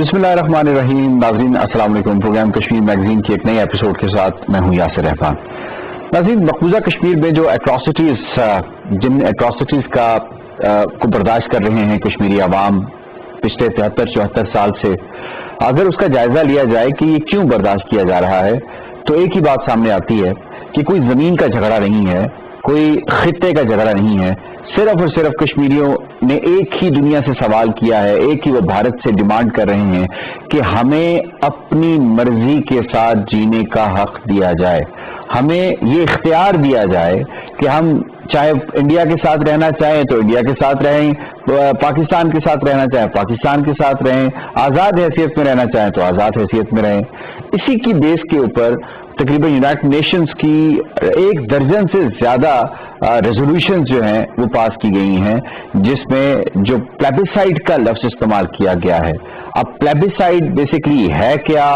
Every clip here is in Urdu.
بسم اللہ الرحمن الرحیم. ناظرین السلام علیکم. پروگرام کشمیر میگزین کی ایک نئے ایپیسوڈ کے ساتھ میں ہوں یاسر رحمان. ناظرین, مقبوضہ کشمیر میں جو جن ایٹراسٹیز کو برداشت کر رہے ہیں کشمیری عوام پچھلے 73-74 سال سے, اگر اس کا جائزہ لیا جائے کہ یہ کیوں برداشت کیا جا رہا ہے تو ایک ہی بات سامنے آتی ہے کہ کوئی زمین کا جھگڑا نہیں ہے, کوئی خطے کا جھگڑا نہیں ہے. صرف اور صرف کشمیریوں نے ایک ہی دنیا سے سوال کیا ہے, ایک ہی وہ بھارت سے ڈیمانڈ کر رہے ہیں کہ ہمیں اپنی مرضی کے ساتھ جینے کا حق دیا جائے, ہمیں یہ اختیار دیا جائے کہ ہم چاہے انڈیا کے ساتھ رہنا چاہیں تو انڈیا کے ساتھ رہیں, پاکستان کے ساتھ رہنا چاہیں پاکستان کے ساتھ رہیں, آزاد حیثیت میں رہنا چاہیں تو آزاد حیثیت میں رہیں. اسی کی بیس کے اوپر تقریباً یونائٹڈ نیشنز کی 1 درجن سے زیادہ ریزولوشنز جو ہیں وہ پاس کی گئی ہیں, جس میں جو پلیبیسائڈ کا لفظ استعمال کیا گیا ہے. اب پلیبیسائڈ بیسیکلی ہے کیا,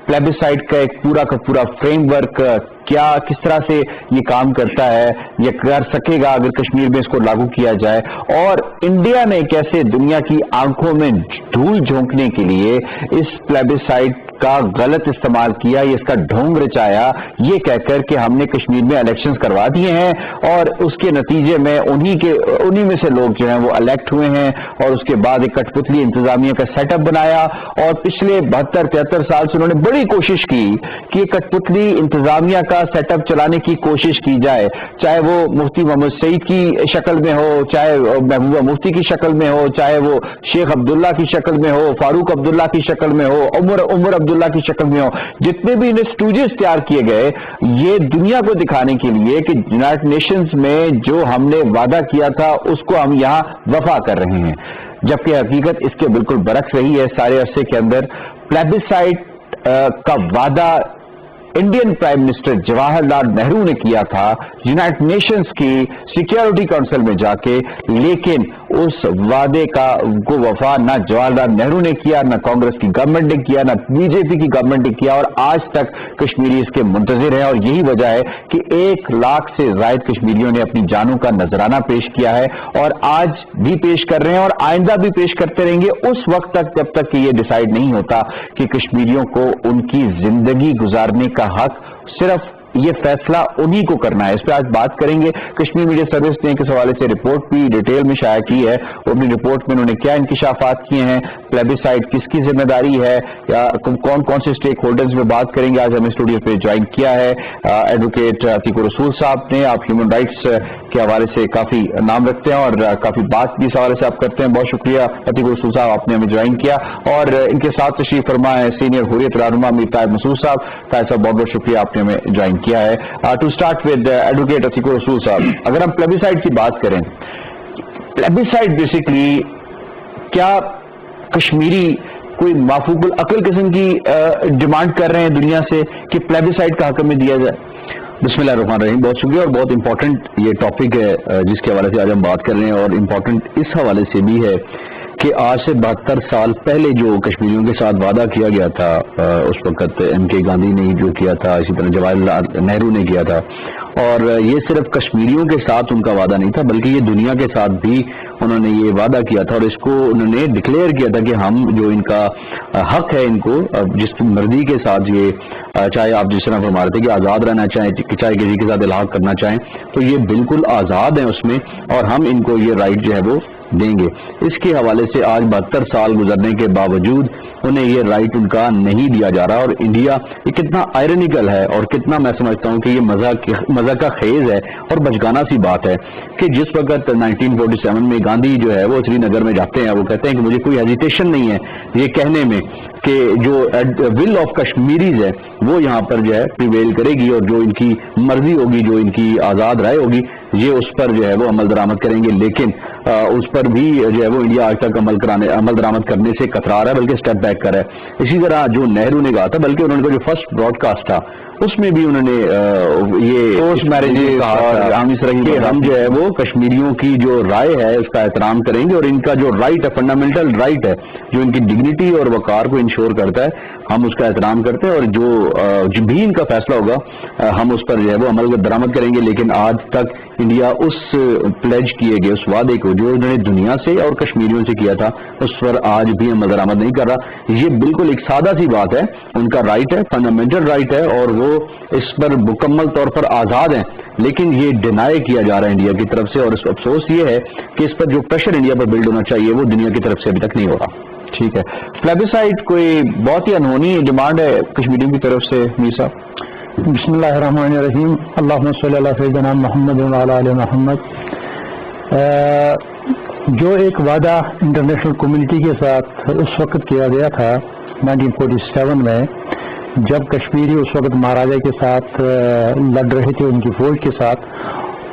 پلیبیسائڈ کا ایک پورا کا پورا فریم ورک کیا, کس طرح سے یہ کام کرتا ہے, یہ کر سکے گا اگر کشمیر میں اس کو لاگو کیا جائے, اور انڈیا نے کیسے دنیا کی آنکھوں میں دھول جھونکنے کے لیے اس پلیبیسائڈ کا غلط استعمال کیا, یہ اس کا ڈھونگ رچایا, یہ کہہ کر کہ ہم نے کشمیر میں الیکشنز کروا دیے ہیں اور اس کے نتیجے میں انہی میں سے لوگ جو ہیں وہ الیکٹ ہوئے ہیں, اور اس کے بعد ایک کٹ پتلی انتظامیہ کا سیٹ اپ بنایا. اور پچھلے 72-73 سال سے انہوں نے بڑی کوشش کی کہ یہ کٹ پتلی انتظامیہ کا سیٹ اپ چلانے کی کوشش کی جائے, چاہے وہ مفتی محمد سعید کی شکل میں ہو, چاہے محبوبہ مفتی کی شکل میں ہو, چاہے وہ شیخ عبداللہ کی شکل میں ہو, فاروق عبداللہ کی شکل میں ہو, عمر عبداللہ کی شکل میں ہو. جتنے بھی انہیں اسٹوڈیوز تیار کیے گئے یہ دنیا کو دکھانے کے لیے کہ یونائٹڈ نیشنز میں جو ہم نے وعدہ کیا تھا اس کو ہم یہاں وفا کر رہے ہیں, جبکہ حقیقت اس کے بالکل برعکس رہی ہے. سارے عرصے کے اندر پلیبیسائڈ کا وعدہ Indian prime minister Jawahar Lal Nehru نے کیا تھا یونائٹڈ نیشنز کی سیکیورٹی کونسل میں جا کے, لیکن اس وعدے کو وفا نہ جواہر لال نہرو نے کیا, نہ کانگریس کی گورنمنٹ نے کیا, نہ بی جے پی کی گورنمنٹ نے کیا, اور آج تک کشمیری اس کے منتظر ہیں. اور یہی وجہ ہے کہ 1 لاکھ سے زائد کشمیریوں نے اپنی جانوں کا نذرانہ پیش کیا ہے, اور آج بھی پیش کر رہے ہیں اور آئندہ بھی پیش کرتے رہیں گے اس وقت تک جب تک کہ یہ ڈیسائیڈ نہیں ہوتا کہ کشمیریوں کو ان کی زندگی گزارنے کا حق صرف یہ فیصلہ انہی کو کرنا ہے. اس پہ آج بات کریں گے. کشمیر میڈیا سروس نے اس حوالے سے رپورٹ بھی ڈیٹیل میں شائع کی ہے. وہ اپنی رپورٹ میں انہوں نے کیا انکشافات کیے ہیں, پلیبیسائڈ کس کی ذمہ داری ہے, یا کون کون سے اسٹیک ہولڈرز میں بات کریں گے. آج ہمیں اسٹوڈیو پہ جوائن کیا ہے ایڈوکیٹ عتیق رسول صاحب نے. آپ ہیومن رائٹس کے حوالے سے کافی نام رکھتے ہیں اور کافی بات بھی اس حوالے سے آپ کرتے ہیں. بہت شکریہ عتیق رسول صاحب, آپ نے ہمیں جوائن کیا. اور ان کے ساتھ تشریف فرما ہے سینئر حریت رہنما میر طاہر مسعود صاحب. طاہر صاحب بہت بہت شکریہ, آپ نے ہمیں جوائن کیا ہے. To start with advocate Atiq Rasool صاحب, اگر ہم پلیبیسائڈ کی بات کریں, پلیبیسائڈ بیسیکلی کیا کشمیری کوئی مافوق العقل قسم کی ڈیمانڈ کر رہے ہیں دنیا سے کہ پلیبیسائڈ کا حق ہمیں دیا جائے؟ بسم اللہ الرحمن الرحیم. بہت شکریہ, اور بہت امپورٹنٹ یہ ٹاپک ہے جس کے حوالے سے آج ہم بات کر رہے ہیں, اور امپورٹنٹ اس حوالے سے بھی ہے کہ آج سے 72 سال پہلے جو کشمیریوں کے ساتھ وعدہ کیا گیا تھا, اس وقت ایم کے گاندھی نے جو کیا تھا, اسی طرح جواہر لال نہرو نے کیا تھا, اور یہ صرف کشمیریوں کے ساتھ ان کا وعدہ نہیں تھا بلکہ یہ دنیا کے ساتھ بھی انہوں نے یہ وعدہ کیا تھا, اور اس کو انہوں نے ڈکلیئر کیا تھا کہ ہم جو ان کا حق ہے ان کو جس مرضی کے ساتھ یہ, چاہے آپ جس طرح فرما رہے تھے کہ آزاد رہنا چاہیں, چاہے کسی کے ساتھ الحاق کرنا چاہیں, تو یہ بالکل آزاد ہیں اس میں, اور ہم ان کو یہ رائٹ جو ہے وہ دیں گے. اس کے حوالے سے آج 72 سال گزرنے کے باوجود انہیں یہ رائٹ ان کا نہیں دیا جا رہا, اور انڈیا یہ کتنا آئرنیکل ہے اور کتنا میں سمجھتا ہوں کہ یہ مزہ کا خیز ہے اور بچگانہ سی بات ہے کہ جس وقت 1947 میں گاندھی جو ہے وہ سری نگر میں جاتے ہیں, وہ کہتے ہیں کہ مجھے کوئی ہیزیٹیشن نہیں ہے یہ کہنے میں کہ جو ول آف کشمیریز ہے وہ یہاں پر جو ہے پریویل کرے گی, اور جو ان کی مرضی ہوگی, جو ان کی آزاد رائے ہوگی, یہ اس پر جو ہے وہ عمل درآمد کریں گے. لیکن اس پر بھی جو ہے وہ انڈیا آج تک عمل درآمد کرنے سے کترا رہا ہے, بلکہ اسٹیپ بیک کر رہا ہے. اسی طرح جو نہرو نے کہا تھا, بلکہ انہوں نے جو فرسٹ براڈ کاسٹ تھا اس میں بھی انہوں نے یہ پوسٹ میرج کہ ہم جو ہے وہ کشمیریوں کی جو رائے ہے اس کا احترام کریں گے, اور ان کا جو رائٹ ہے, فنڈامنٹل رائٹ ہے جو ان کی ڈگنیٹی اور وقار کو انشور کرتا ہے, ہم اس کا احترام کرتے ہیں, اور جو بھی ان کا فیصلہ ہوگا ہم اس پر جو ہے وہ عمل درآمد کریں گے. لیکن آج تک انڈیا اس پلیج کیے گئے, اس وعدے کو جو انہوں نے دنیا سے اور کشمیریوں سے کیا تھا اس پر آج بھی عمل درآمد نہیں کر رہا. یہ بالکل ایک سادہ سی بات ہے, ان کا رائٹ ہے, فنڈامنٹل رائٹ ہے, اور وہ اس پر مکمل طور پر آزاد ہیں, لیکن یہ ڈینائی کیا جا رہا ہے انڈیا کی طرف سے, اور اس افسوس یہ ہے کہ اس پر جو پریشر انڈیا پر بلڈ ہونا چاہیے وہ دنیا کی طرف سے ابھی تک نہیں ہو رہا. ٹھیک ہے, پلیبیسائٹ کوئی بہت ہی انہونی ڈیمانڈ ہے کشمیریوں کی طرف سے. میر صاحب بسم اللہ الرحمن الرحیم, اللہم صلی اللہ سیدنا محمد وعلی آل محمد. جو ایک وعدہ انٹرنیشنل کمیونٹی کے ساتھ اس وقت کیا گیا تھا 1947 میں, جب کشمیری اس وقت مہاراجہ کے ساتھ لڑ رہے تھے ان کی فوج کے ساتھ,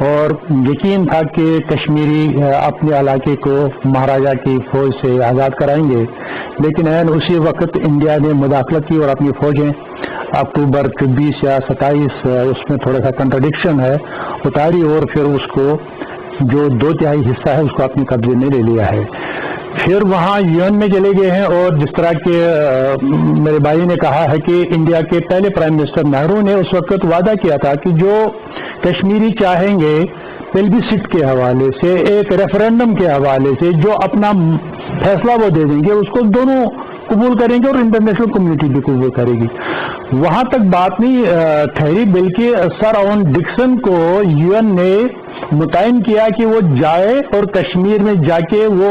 اور یقین تھا کہ کشمیری اپنے علاقے کو مہاراجہ کی فوج سے آزاد کرائیں گے, لیکن اسی وقت انڈیا نے مداخلت کی اور اپنی فوجیں اکتوبر 24 یا 27 اس میں تھوڑا سا کنٹرڈکشن ہے اتاری, اور پھر اس کو جو 2/3 حصہ ہے اس کو اپنے قبضے میں لے لیا ہے. پھر وہاں یون میں چلے گئے ہیں, اور جس طرح کے میرے بھائی نے کہا ہے کہ انڈیا کے پہلے پرائم منسٹر نہرو نے اس وقت وعدہ کیا تھا کہ جو کشمیری چاہیں گے پلبیسٹ کے حوالے سے, ایک ریفرینڈم کے حوالے سے جو اپنا فیصلہ وہ دے دیں گے, اس کو دونوں قبول کریں گے اور انٹرنیشنل کمیونٹی بھی قبول کرے گی. وہاں تک بات نہیں ٹھہری, بلکہ سر اون ڈکسن کو یون نے متعین کیا کہ وہ جائے اور کشمیر میں جا کے وہ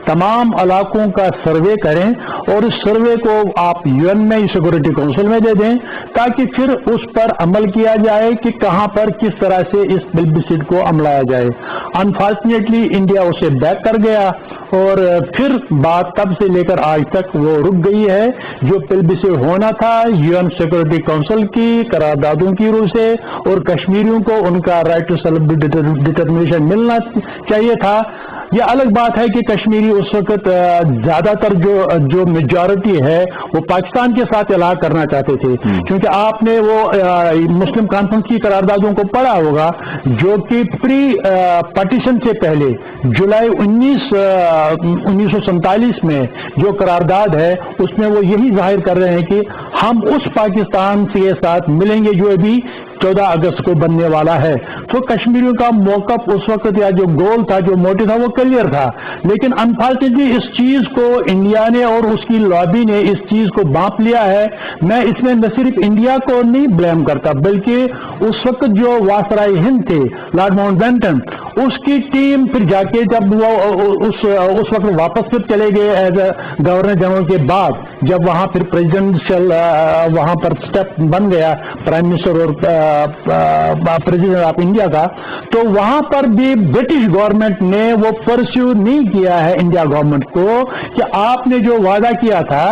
تمام علاقوں کا سروے کریں, اور اس سروے کو آپ یون میں سیکورٹی کونسل میں دے دیں, تاکہ پھر اس پر عمل کیا جائے کہ کہاں پر کس طرح سے اس پلبیسٹ کو عملایا جائے. انفارچونیٹلی انڈیا اسے بیک کر گیا, اور پھر بات تب سے لے کر آج تک وہ رک گئی ہے. جو پلبیسٹ ہونا تھا یون سیکورٹی کونسل کی قراردادوں کی روح سے, اور کشمیریوں کو ان کا رائٹ ٹو سیلف ڈٹرمنیشن ملنا چاہیے تھا. یہ الگ بات ہے کہ کشمیری اس وقت زیادہ تر جو میجورٹی ہے وہ پاکستان کے ساتھ الحاق کرنا چاہتے تھے, کیونکہ آپ نے وہ مسلم کانفرنس کی قراردادوں کو پڑھا ہوگا جو کہ پری پارٹیشن سے پہلے جولائی 1947 میں جو قرارداد ہے اس میں وہ یہی ظاہر کر رہے ہیں کہ ہم اس پاکستان کے ساتھ ملیں گے جو ابھی 14 اگست کو بننے والا ہے. تو کشمیریوں کا موقف اس وقت یا جو گول تھا, جو موٹو تھا, وہ کلیئر تھا, لیکن انفارچونیٹلی اس چیز کو انڈیا نے اور اس کی لابی نے اس چیز کو بانپ لیا ہے. میں اس میں نہ صرف انڈیا کو نہیں بلیم کرتا, بلکہ اس وقت جو واسرائے ہند تھے لارڈ ماؤنٹ بینٹن, اس کی ٹیم پھر جا کے جب وہ اس وقت واپس پھر چلے گئے ایز اے گورنر جنرل کے بعد, جب وہاں پھر پریزیڈنشل وہاں پر اسٹیپ بن گیا پرائم منسٹر اور پریزیڈنٹ آف انڈیا کا, تو وہاں پر بھی برٹش گورنمنٹ نے وہ پرسیو نہیں کیا ہے انڈیا گورنمنٹ کو کہ آپ نے جو وعدہ کیا تھا,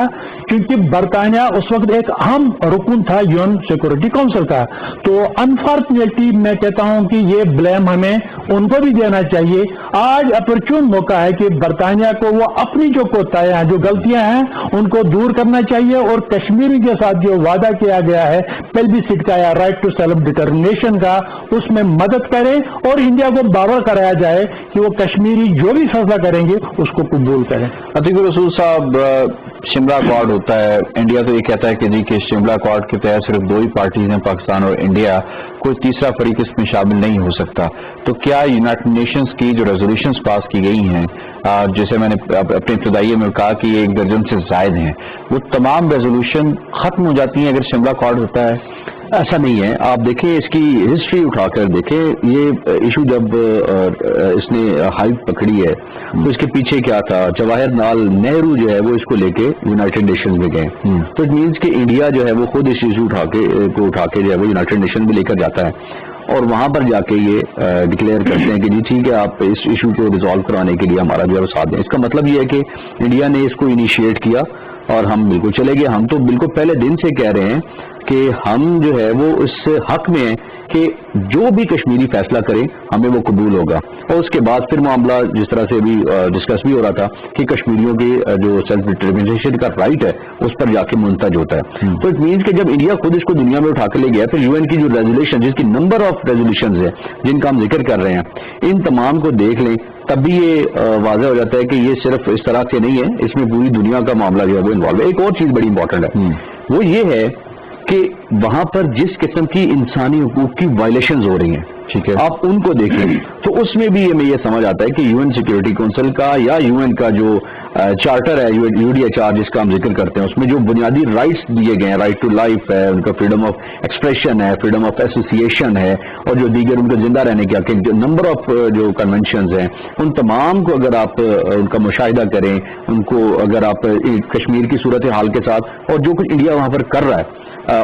کیونکہ برطانیہ اس وقت ایک اہم رکن تھا یون سیکورٹی کونسل کا. تو انفارچونیٹلی میں کہتا ہوں کہ یہ بلیم ہمیں ان کو بھی دینا چاہیے. آج اپرچون موقع ہے کہ برطانیہ کو وہ اپنی جو کوتاہیاں ہیں, جو غلطیاں ہیں, ان کو دور کرنا چاہیے, اور کشمیری کے ساتھ جو وعدہ کیا گیا ہے پلبیسٹ کا یا رائٹ ٹو سیلف ڈٹرمنیشن کا, اس میں مدد کرے, اور انڈیا کو باور کرایا جائے کہ وہ کشمیری جو بھی فیصلہ کریں گے اس کو قبول کریں. عتیق الرسول صاحب, شملہ اکارڈ ہوتا ہے, انڈیا تو یہ کہتا ہے کہ جی کہ شملہ اکارڈ کے تحت صرف 2 ہی پارٹیز ہیں, پاکستان اور انڈیا, کوئی تیسرا فریق اس میں شامل نہیں ہو سکتا. تو کیا یونائٹڈ نیشنز کی جو ریزولوشنز پاس کی گئی ہیں, جیسے میں نے اپنے ابتدائیے میں کہا کہ یہ 1 درجن سے زائد ہیں, وہ تمام ریزولوشن ختم ہو جاتی ہیں اگر شملہ اکارڈ ہوتا ہے؟ ایسا نہیں ہے. آپ دیکھیں اس کی ہسٹری اٹھا کر دیکھیں, یہ ایشو جب اس نے ہائپ پکڑی ہے تو اس کے پیچھے کیا تھا. جواہر لال نہرو جو ہے وہ اس کو لے کے یونائٹڈ نیشنز میں گئے, تو اٹ مینس کہ انڈیا جو ہے وہ خود اس ایشو اٹھا کے جو ہے وہ یونائٹڈ نیشن میں لے کر جاتا ہے, اور وہاں پر جا کے یہ ڈکلیئر کرتے ہیں کہ جی ٹھیک ہے, آپ اس ایشو کو ریزالو کرانے کے لیے ہمارا جو ہے وہ ساتھ دیں. اس کا مطلب یہ ہے کہ انڈیا نے اس کو انیشیٹ کیا اور ہم بالکل چلے گئے. ہم تو بالکل پہلے دن سے کہہ رہے ہیں کہ ہم جو ہے وہ اس حق میں ہیں کہ جو بھی کشمیری فیصلہ کرے ہمیں وہ قبول ہوگا. اور اس کے بعد پھر معاملہ جس طرح سے بھی ڈسکس بھی ہو رہا تھا کہ کشمیریوں کے جو سیلف ڈٹرمنیشن کا رائٹ ہے اس پر جا کے منتج ہوتا ہے. تو اٹ مینس کہ جب انڈیا خود اس کو دنیا میں اٹھا کے لے گیا, پھر یو این کی جو ریزولوشن, جس کی نمبر آف ریزولوشنز ہیں جن کا ہم ذکر کر رہے ہیں, ان تمام کو دیکھ لیں تب بھی یہ واضح ہو جاتا ہے کہ یہ صرف اس طرح سے نہیں ہے, اس میں پوری دنیا کا معاملہ جو ہے وہ انوالو ہے. ایک اور چیز بڑی امپورٹنٹ ہے, وہ یہ ہے کہ وہاں پر جس قسم کی انسانی حقوق کی وائلیشنز ہو رہی ہیں، ٹھیک ہے، آپ ان کو دیکھیں تو اس میں بھی ہمیں یہ سمجھ آتا ہے کہ یو این سیکورٹی کونسل کا یا یو این کا جو چارٹر ہے، یو ڈی ایچ آر جس کا ہم ذکر کرتے ہیں، اس میں جو بنیادی رائٹس دیے گئے ہیں، رائٹ ٹو لائف ہے، ان کا فریڈم آف ایکسپریشن ہے، فریڈم آف ایسوسیشن ہے، اور جو دیگر ان کا زندہ رہنے کے حق، جو نمبر آف جو کنونشنز ہیں، ان تمام کو اگر آپ ان کا مشاہدہ کریں، ان کو اگر آپ کشمیر کی صورتحال کے ساتھ اور جو کچھ انڈیا وہاں پر کر رہا ہے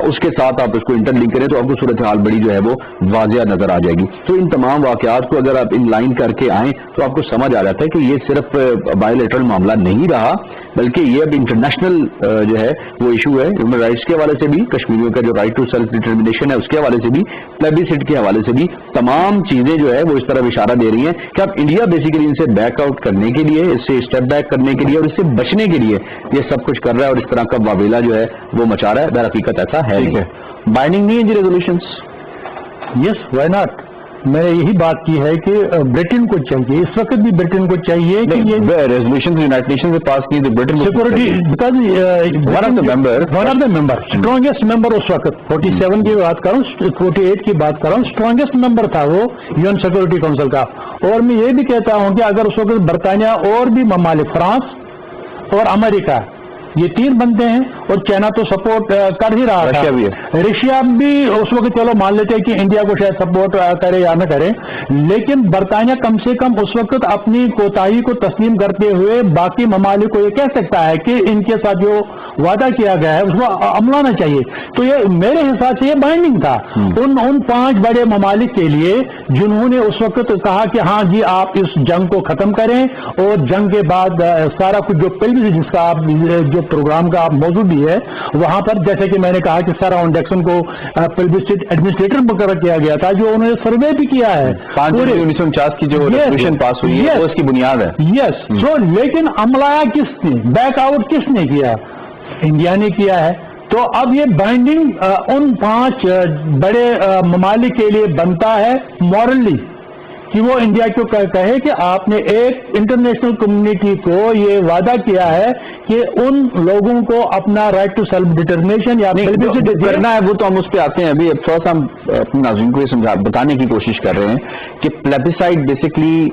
اس کے ساتھ آپ اس کو انٹر لنک کریں تو آپ کو صورتحال بڑی جو ہے وہ واضح نظر آ جائے گی. تو ان تمام واقعات کو اگر آپ ان لائن کر کے آئیں تو آپ کو سمجھ آ جاتا ہے کہ یہ صرف بائیلیٹرل معاملہ نہیں رہا، بلکہ یہ اب انٹرنیشنل جو ہے وہ ایشو ہے. ہیومن رائٹس کے حوالے سے بھی، کشمیریوں کا جو رائٹ ٹو سیلف ڈٹرمنیشن ہے اس کے حوالے سے بھی، پلیبیسٹ کے حوالے سے بھی، تمام چیزیں جو ہے وہ اس طرح اشارہ دے رہی ہیں کہ اب انڈیا بیسیکلی ان سے بیک آؤٹ کرنے کے لیے، اس سے اسٹیپ بیک کرنے کے لیے اور اس سے بچنے کے لیے یہ سب کچھ کر رہا ہے، اور اس طرح کا واویلا جو ہے وہ مچا رہا ہے. در حقیقت ایسا ہے نہیں. بائنڈنگ نہیں ہے جی ریزولوشنس؟ Yes, why not. میں نے یہی بات کی ہے کہ برٹن کو چاہیے، اس وقت بھی برٹن کو چاہیے کہ یہ ریزولوشن یونائٹڈ نیشن سے پاس کی Britain security, because one of the member, strongest member اس وقت 47 کی بات کروں، 48 کی بات کروں، اسٹرانگیسٹ ممبر تھا وہ یو این سیکورٹی کونسل کا. اور میں یہ بھی کہتا ہوں کہ اگر اس وقت برطانیہ اور بھی ممالک، فرانس اور امریکہ، یہ تین بندے ہیں، اور چائنا تو سپورٹ کر ہی رہا تھا، رشیا بھی اس وقت چلو مان لیتے کہ انڈیا کو شاید سپورٹ کرے یا نہ کرے، لیکن برطانیہ کم سے کم اس وقت اپنی کوتاہی کو تسلیم کرتے ہوئے باقی ممالک کو یہ کہہ سکتا ہے کہ ان کے ساتھ جو وعدہ کیا گیا ہے اس کو عملانا چاہیے. تو یہ میرے حساب سے یہ بائنڈنگ تھا ان 5 بڑے ممالک کے لیے جنہوں نے اس وقت کہا کہ ہاں جی آپ اس جنگ کو ختم کریں، اور جنگ کے بعد سارا کچھ جو پہلے جس کا آپ جو پروگرام کا موضوع بھی ہے وہاں پر، جیسے کہ میں نے کہا کہ سر آن ڈیکسن کو پلبسٹ ایڈمنسٹریٹر مقرر کیا گیا تھا، جو انہوں نے سروے بھی کیا ہے 1949 کی جو ریزولوشن پاس ہوئی ہے وہ اس کی بنیاد ہے. یس. سو لیکن عملایا کس نے، بیک آؤٹ کس نے کیا؟ انڈیا نے کیا ہے. تو اب یہ بائنڈنگ ان 5 بڑے ممالک کے لیے بنتا ہے مورلی، کہ وہ انڈیا کو کہے کہ آپ نے ایک انٹرنیشنل کمیونٹی کو یہ وعدہ کیا ہے کہ ان لوگوں کو اپنا رائٹ ٹو سیلف ڈٹرمنیشن یا کرنا ہے. وہ تو ہم اس پہ آتے ہیں. ابھی اب تھوڑا سا ہم اپنے ناظرین کو یہ بتانے کی کوشش کر رہے ہیں کہ پلیبیسائٹ بیسکلی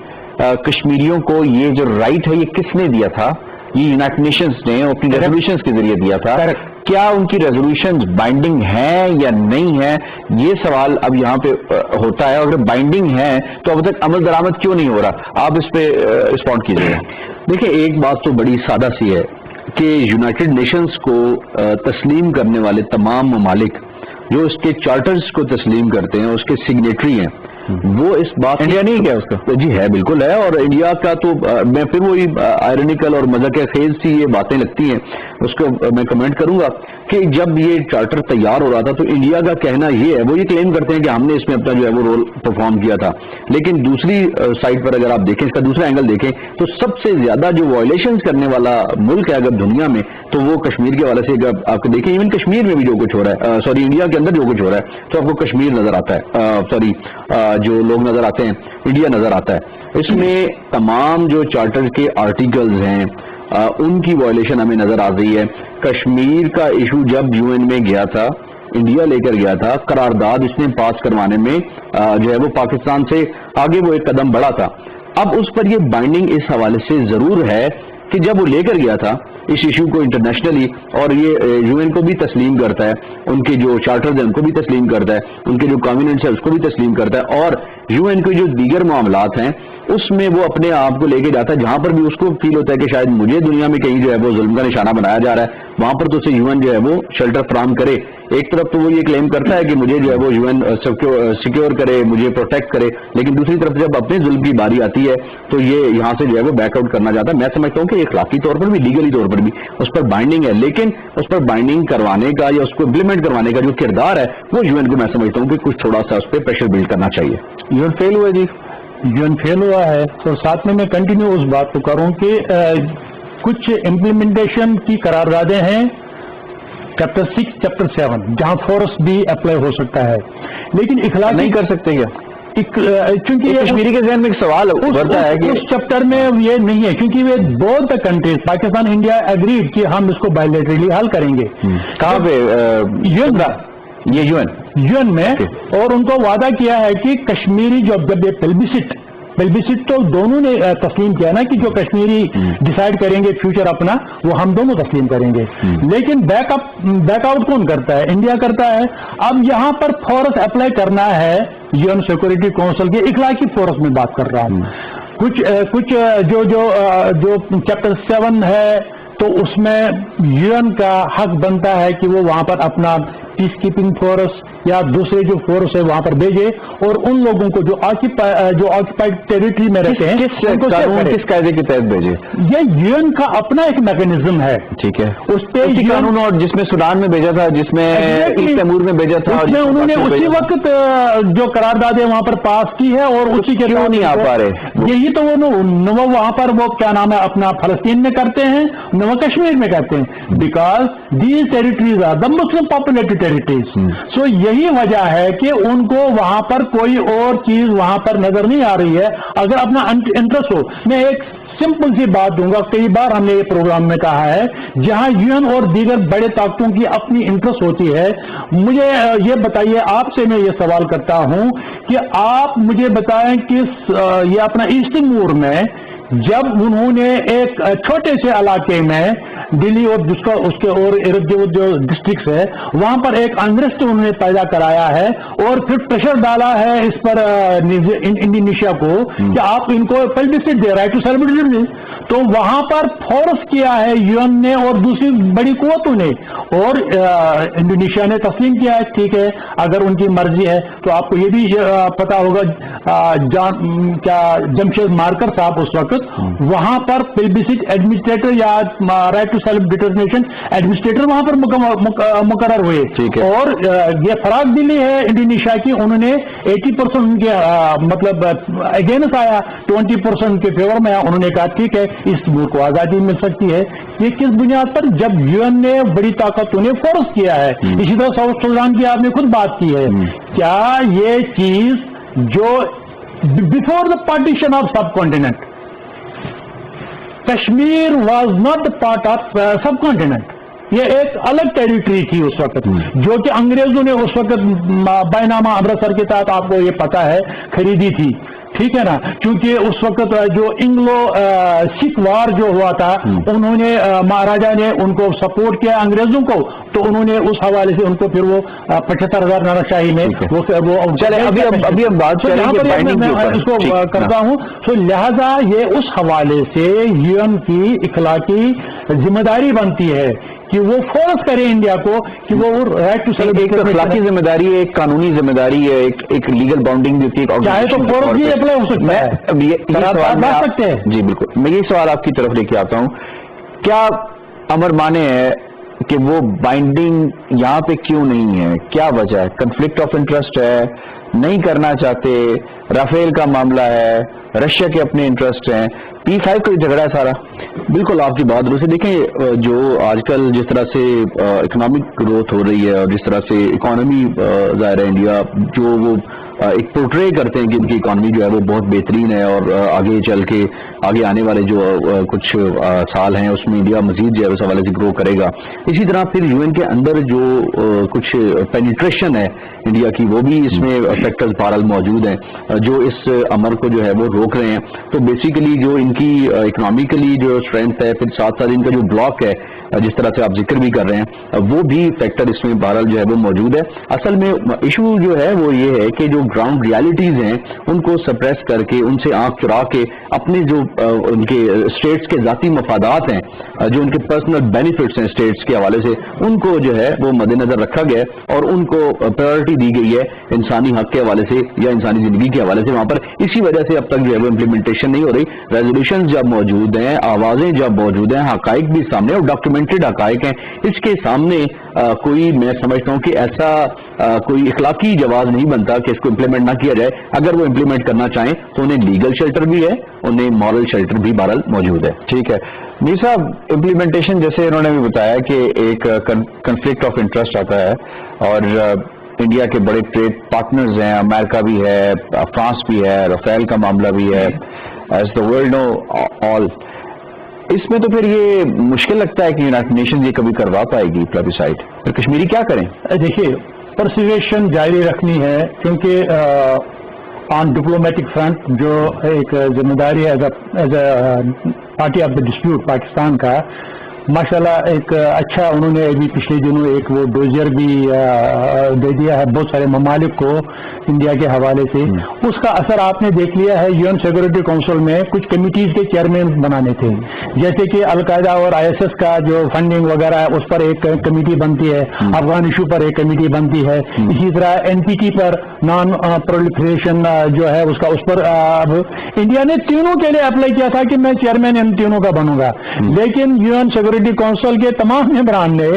کشمیریوں کو یہ جو رائٹ ہے یہ کس نے دیا تھا؟ یہ یونائٹڈ نیشنز نے اپنی ریزولوشنز کے ذریعے دیا تھا. کیا ان کی ریزولوشنز بائنڈنگ ہیں یا نہیں ہیں، یہ سوال اب یہاں پہ ہوتا ہے. اگر بائنڈنگ ہے تو اب تک عمل درآمد کیوں نہیں ہو رہا؟ آپ اس پہ رسپونڈ کیجیے گا. دیکھیں، ایک بات تو بڑی سادہ سی ہے کہ یونائٹڈ نیشنز کو تسلیم کرنے والے تمام ممالک جو اس کے چارٹرز کو تسلیم کرتے ہیں، اس کے سگنیٹری ہیں، وہ اس بات انڈیا نہیں کیا اس کا؟ جی ہے، بالکل ہے. اور انڈیا کا تو میں پھر وہی آئرنیکل اور مذاق خیز سی یہ باتیں لگتی ہیں، اس کو میں کمنٹ کروں گا کہ جب یہ چارٹر تیار ہو رہا تھا تو انڈیا کا کہنا یہ ہے، وہ یہ کلیم کرتے ہیں کہ ہم نے اس میں اپنا جو ہے وہ رول پرفارم کیا تھا، لیکن دوسری سائڈ پر اگر آپ دیکھیں، اس کا دوسرا اینگل دیکھیں تو سب سے زیادہ جو وائلیشنز کرنے والا ملک ہے اگر دنیا میں تو وہ کشمیر کے حوالے سے اگر آپ کو دیکھیں، ایون کشمیر میں بھی جو کچھ ہو رہا ہے، سوری انڈیا کے اندر جو کچھ ہو رہا ہے تو آپ کو کشمیر نظر آتا ہے، سوری جو لوگ نظر آتے ہیں انڈیا نظر آتا ہے. اس میں تمام جو چارٹر کے آرٹیکلز ہیں ان کی وائلیشن ہمیں نظر آ رہی ہے. کشمیر کا ایشو جب یو این میں گیا تھا، انڈیا لے کر گیا تھا، قرارداد اس نے پاس کروانے میں جو ہے وہ پاکستان سے آگے وہ ایک قدم بڑھا تھا. اب اس پر یہ بائنڈنگ اس حوالے سے ضرور ہے کہ جب وہ لے کر گیا تھا اس ایشو کو انٹرنیشنلی، اور یہ یو این کو بھی تسلیم کرتا ہے، ان کے جو چارٹرز ہیں ان کو بھی تسلیم کرتا ہے، ان کے جو کانویننٹس ہیں اس کو بھی تسلیم کرتا ہے، اور یو این کے جو دیگر معاملات ہیں اس میں وہ اپنے آپ کو لے کے جاتا ہے جہاں پر بھی اس کو فیل ہوتا ہے کہ شاید مجھے دنیا میں کہیں جو ہے وہ ظلم کا نشانہ بنایا جا رہا ہے، وہاں پر تو اسے یو این جو ہے وہ شیلٹر فراہم کرے. ایک طرف تو وہ یہ کلیم کرتا ہے کہ مجھے جو ہے وہ یو این سیکیور کرے، مجھے پروٹیکٹ کرے، لیکن دوسری طرف جب اپنے ظلم کی باری آتی ہے تو یہ یہاں سے جو ہے وہ بیک آؤٹ کرنا چاہتا ہے. میں سمجھتا ہوں کہ اخلاقی طور پر بھی، لیگلی طور پر بھی اس پر بائنڈنگ ہے، لیکن اس پر بائنڈنگ کروانے کا یا اس کو امپلیمنٹ کروانے کا جو کردار ہے وہ یو این کو میں سمجھتا ہوں کہ کچھ تھوڑا سا اس پہ پریشر بلڈ کرنا چاہیے. یو این فیل ہوا جی، یو این فیل ہوا ہے. تو ساتھ میں کنٹینیو اس بات کو کروں کہ کچھ امپلیمنٹیشن کی قراردادیں ہیں چیپٹر 6 چیپٹر 7 جہاں فورس بھی اپلائی ہو سکتا ہے، لیکن اخلاق نہیں کر سکتے کیا؟ چونکہ کشمیری کے ذہن میں ایک سوال ابھرتا ہے کہ اس چیپٹر میں یہ نہیں ہے، کیونکہ وہ بہت کنٹریز پاکستان انڈیا ایگریڈ کہ ہم اس کو بائیلیٹرلی حل کریں گے. کہاں پہ؟ یہ یون میں. اور ان کو وعدہ کیا ہے کہ کشمیری جب یہ پلبیسٹ تو دونوں نے تسلیم کیا نا کہ جو کشمیری ڈیسائیڈ کریں گے فیوچر اپنا وہ ہم دونوں تسلیم کریں گے. لیکن بیک آؤٹ کون کرتا ہے؟ انڈیا کرتا ہے. اب یہاں پر فورس اپلائی کرنا ہے یون سیکورٹی کونسل کے اخلاقی فورس میں بات کر رہا ہوں. کچھ جو چیپٹر 7 ہے تو اس میں یون کا حق بنتا ہے کہ وہ وہاں پر اپنا پیس کیپنگ فورس یا دوسرے جو فورس ہے وہاں پر بھیجے اور ان لوگوں کو جو آکوپائڈ ٹیریٹری میں رہتے ہیں کس قاعدے کے تحت بھیجے؟ یہ یون کا اپنا ایک میکینزم ہے. ٹھیک ہے. اس پہ قانون اور جس میں سوڈان میں بھیجا تھا، جس میں ایسٹ تیمور میں بھیجا تھا، اس میں انہوں نے اسی وقت جو قراردادیں وہاں پر پاس کی ہے اور اسی کے کیوں نہیں آ پا رہے؟ یہی تو وہ وہاں پر وہ کیا نام ہے اپنا فلسطین میں کرتے ہیں، نو کشمیر میں کرتے ہیں، because these territories are the Muslim populated territories. So یہی وجہ ہے کہ ان کو وہاں پر کوئی اور چیز وہاں پر نظر نہیں آ رہی ہے. اگر اپنا انٹرسٹ ہو، میں ایک سمپل سی بات دوں گا، کئی بار ہم نے یہ پروگرام میں کہا ہے، جہاں یون اور دیگر بڑے طاقتوں کی اپنی انٹرسٹ ہوتی ہے. مجھے یہ بتائیے، آپ سے میں یہ سوال کرتا ہوں کہ آپ مجھے بتائیں کہ یہ اپنا ایسٹ تیمور میں جب انہوں نے ایک چھوٹے سے علاقے میں دلی اور اس کے اور ارد گرد جو ڈسٹرکٹس ہے وہاں پر ایک انریسٹ انہوں نے پیدا کرایا ہے اور پھر پریشر ڈالا ہے اس پر انڈونیشیا کو کہ آپ ان کو پلبیسٹ دے رائٹ ٹو سیلف ڈیٹرمنیشن. تو وہاں پر فورس کیا ہے یون نے اور دوسری بڑی قوتوں نے، اور انڈونیشیا نے تسلیم کیا ہے. ٹھیک ہے، اگر ان کی مرضی ہے تو آپ کو یہ بھی پتا ہوگا جمشید مارکر صاحب اس وقت وہاں پر پلبیسٹ ایڈمنسٹریٹر یا right to self determination administrator وہاں پر مقرر ہوئے. اور یہ فراغ دلی ہے انڈونیشیا کی، انہوں نے 80% ان کے مطلب اگینسٹ آیا، 20% کے فیور میں آیا. انہوں نے کہا ٹھیک ہے اس ملک کو آزادی مل سکتی ہے. یہ کس بنیاد پر؟ جب یون نے بڑی طاقتوں نے فورس کیا ہے. اسی طرح ساؤتھ سوڈان کی آپ نے خود بات کی ہے. کیا یہ چیز جو before the partition of sub continent Kashmir was not part of sub continent, یہ ایک الگ ٹیریٹری تھی اس وقت، جو کہ انگریزوں نے اس وقت بینامہ امرتسر کے تحت آپ کو یہ پتا ہے خریدی تھی. ٹھیک ہے نا، کیونکہ اس وقت جو انگلو سکھ وار جو ہوا تھا انہوں نے مہاراجا نے ان کو سپورٹ کیا انگریزوں کو، تو انہوں نے اس حوالے سے ان کو پھر وہ 75,000 نانا شاہی میں ابھی ہم بات اس کو کرتا ہوں. تو لہذا یہ اس حوالے سے یون کی اخلاقی ذمہ داری بنتی ہے کہ وہ فورس کرے انڈیا کو کہ وہ رائٹ ٹو سیلف. ایک اخلاقی ذمہ داری ہے، ایک قانونی ذمہ داری ہے، ایک لیگل باؤنڈنگ بھی ہوتی ہے. چاہے تو فورس بھی اپلائی ہو سکتا ہے. جی بالکل، میں یہ سوال آپ کی طرف لے کے آتا ہوں. کیا امر مانے ہے کہ وہ بائنڈنگ یہاں پہ کیوں نہیں ہے؟ کیا وجہ ہے؟ کنفلکٹ آف انٹرسٹ ہے، نہیں کرنا چاہتے، رافیل کا معاملہ ہے، رشیا کے اپنے انٹرسٹ ہیں، P5 کا جھگڑا ہے سارا؟ بالکل آپ کی بات درست ہے. دیکھیں جو آج کل جس طرح سے اکنامک گروتھ ہو رہی ہے اور جس طرح سے اکانومی ظاہر ہے انڈیا جو وہ ایک پورٹرے کرتے ہیں کہ ان کی اکانومی جو ہے وہ بہت بہترین ہے اور آگے چل کے آگے آنے والے جو کچھ سال ہیں اس میں انڈیا مزید جو ہے اس حوالے سے گرو کرے گا. اسی طرح پھر UN کے اندر جو کچھ پینیٹریشن ہے انڈیا کی وہ بھی اس میں فیکٹرز بہرحال موجود ہیں جو اس امر کو جو ہے وہ روک رہے ہیں. تو بیسیکلی جو ان کی اکنامکلی جو اسٹرینتھ ہے، پھر ساتھ ساتھ ان کا جو بلاک ہے جس طرح سے آپ ذکر بھی کر رہے ہیں، وہ بھی فیکٹر اس میں بہرحال جو ہے وہ موجود ہے. اصل میں ایشو جو ہے وہ یہ ہے کہ جو گراؤنڈ ریالٹیز ہیں ان کو سپریس کر کے، ان سے آنکھ چرا کے، اپنے جو ان کے اسٹیٹس کے ذاتی مفادات ہیں، جو ان کے پرسنل بینیفٹس ہیں اسٹیٹس کے حوالے سے، ان کو جو ہے وہ مد نظر رکھا گیا ہے اور ان کو پرائرٹی دی گئی ہے انسانی حق کے حوالے سے یا انسانی زندگی کے حوالے سے وہاں پر. اسی وجہ سے اب تک جو ہے وہ امپلیمنٹیشن نہیں ہو رہی. ریزولوشن جب موجود ہیں، آوازیں جب موجود ہیں، حقائق بھی سامنے اور ڈاکیومنٹڈ حقائق ہیں، اس کے سامنے کوئی میں سمجھتا ہوں کہ ایسا کوئی اخلاقی جواز نہیں بنتا کہ اس کو امپلیمنٹ نہ کیا جائے. اگر وہ امپلیمنٹ کرنا چاہیں تو انہیں لیگل شیلٹر بھی ہے، انہیں مورل شیلٹر بھی بہرحال موجود ہے. ٹھیک ہے میر صاحب، امپلیمنٹیشن جیسے انہوں نے بھی بتایا کہ ایک کنفلکٹ آف انٹرسٹ آتا ہے اور انڈیا کے بڑے ٹریڈ پارٹنرز ہیں، امریکہ بھی ہے، فرانس بھی ہے، رافیل کا معاملہ بھی ہے، ایز دا ورلڈ نو آل. اس میں تو پھر یہ مشکل لگتا ہے کہ یونائٹڈ نیشنز یہ کبھی کروا پائے گی پلیبیسائٹ. پھر کشمیری کیا کریں؟ دیکھیے پرسیویشن جاری رکھنی ہے، کیونکہ آن ڈپلومیٹک فرنٹ جو ایک ذمہ داری ہے as a party of the dispute Pakistan کا، ماشاءاللہ ایک اچھا انہوں نے ابھی پچھلے دنوں ایک وہ ڈوزر بھی دے دیا ہے بہت سارے ممالک کو انڈیا کے حوالے سے. اس کا اثر آپ نے دیکھ لیا ہے. UN سیکورٹی کونسل میں کچھ کمیٹیز کے چیئرمین بنانے تھے، جیسے کہ القاعدہ اور ISS کا جو فنڈنگ وغیرہ ہے اس پر ایک کمیٹی بنتی ہے، افغان ایشو پر ایک کمیٹی بنتی ہے، اسی طرح NPT پر نان پرولیفریشن جو ہے اس پر اب انڈیا نے تینوں کے لیے اپلائی کیا تھا کہ میں چیئرمین ان تینوں کا بنوں گا، لیکن UN سیکورٹی کونسل کے تمام ممبران نے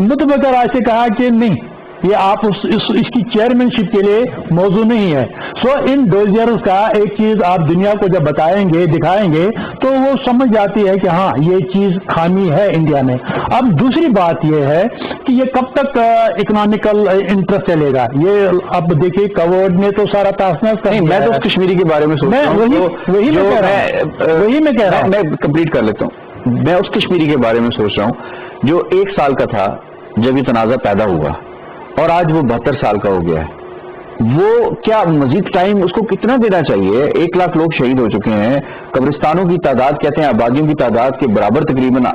متبادل رائے سے کہا کہ نہیں، یہ آپ اس کی چیئرمین شپ کے لیے موضوع نہیں ہے. سو ان ڈوزرز کا ایک چیز آپ دنیا کو جب بتائیں گے دکھائیں گے تو وہ سمجھ جاتی ہے کہ ہاں یہ چیز خامی ہے انڈیا میں. اب دوسری بات یہ ہے کہ یہ کب تک اکنامیکل انٹرسٹ چلے گا. یہ اب دیکھیے کووڈ نے تو سارا تحس کہیں. میں تو کشمیری کے بارے میں سوچ رہا ہوں، وہی میں کہہ رہا ہوں، میں کمپلیٹ کر لیتا ہوں. میں اس کشمیری کے بارے میں سوچ رہا ہوں جو 1 سال کا تھا جب یہ تنازع پیدا ہوا اور آج وہ 72 سال کا ہو گیا ہے. وہ کیا مزید ٹائم اس کو کتنا دینا چاہیے؟ 1 لاکھ لوگ شہید ہو چکے ہیں، قبرستانوں کی تعداد کہتے ہیں آبادیوں کی تعداد کے برابر تقریباً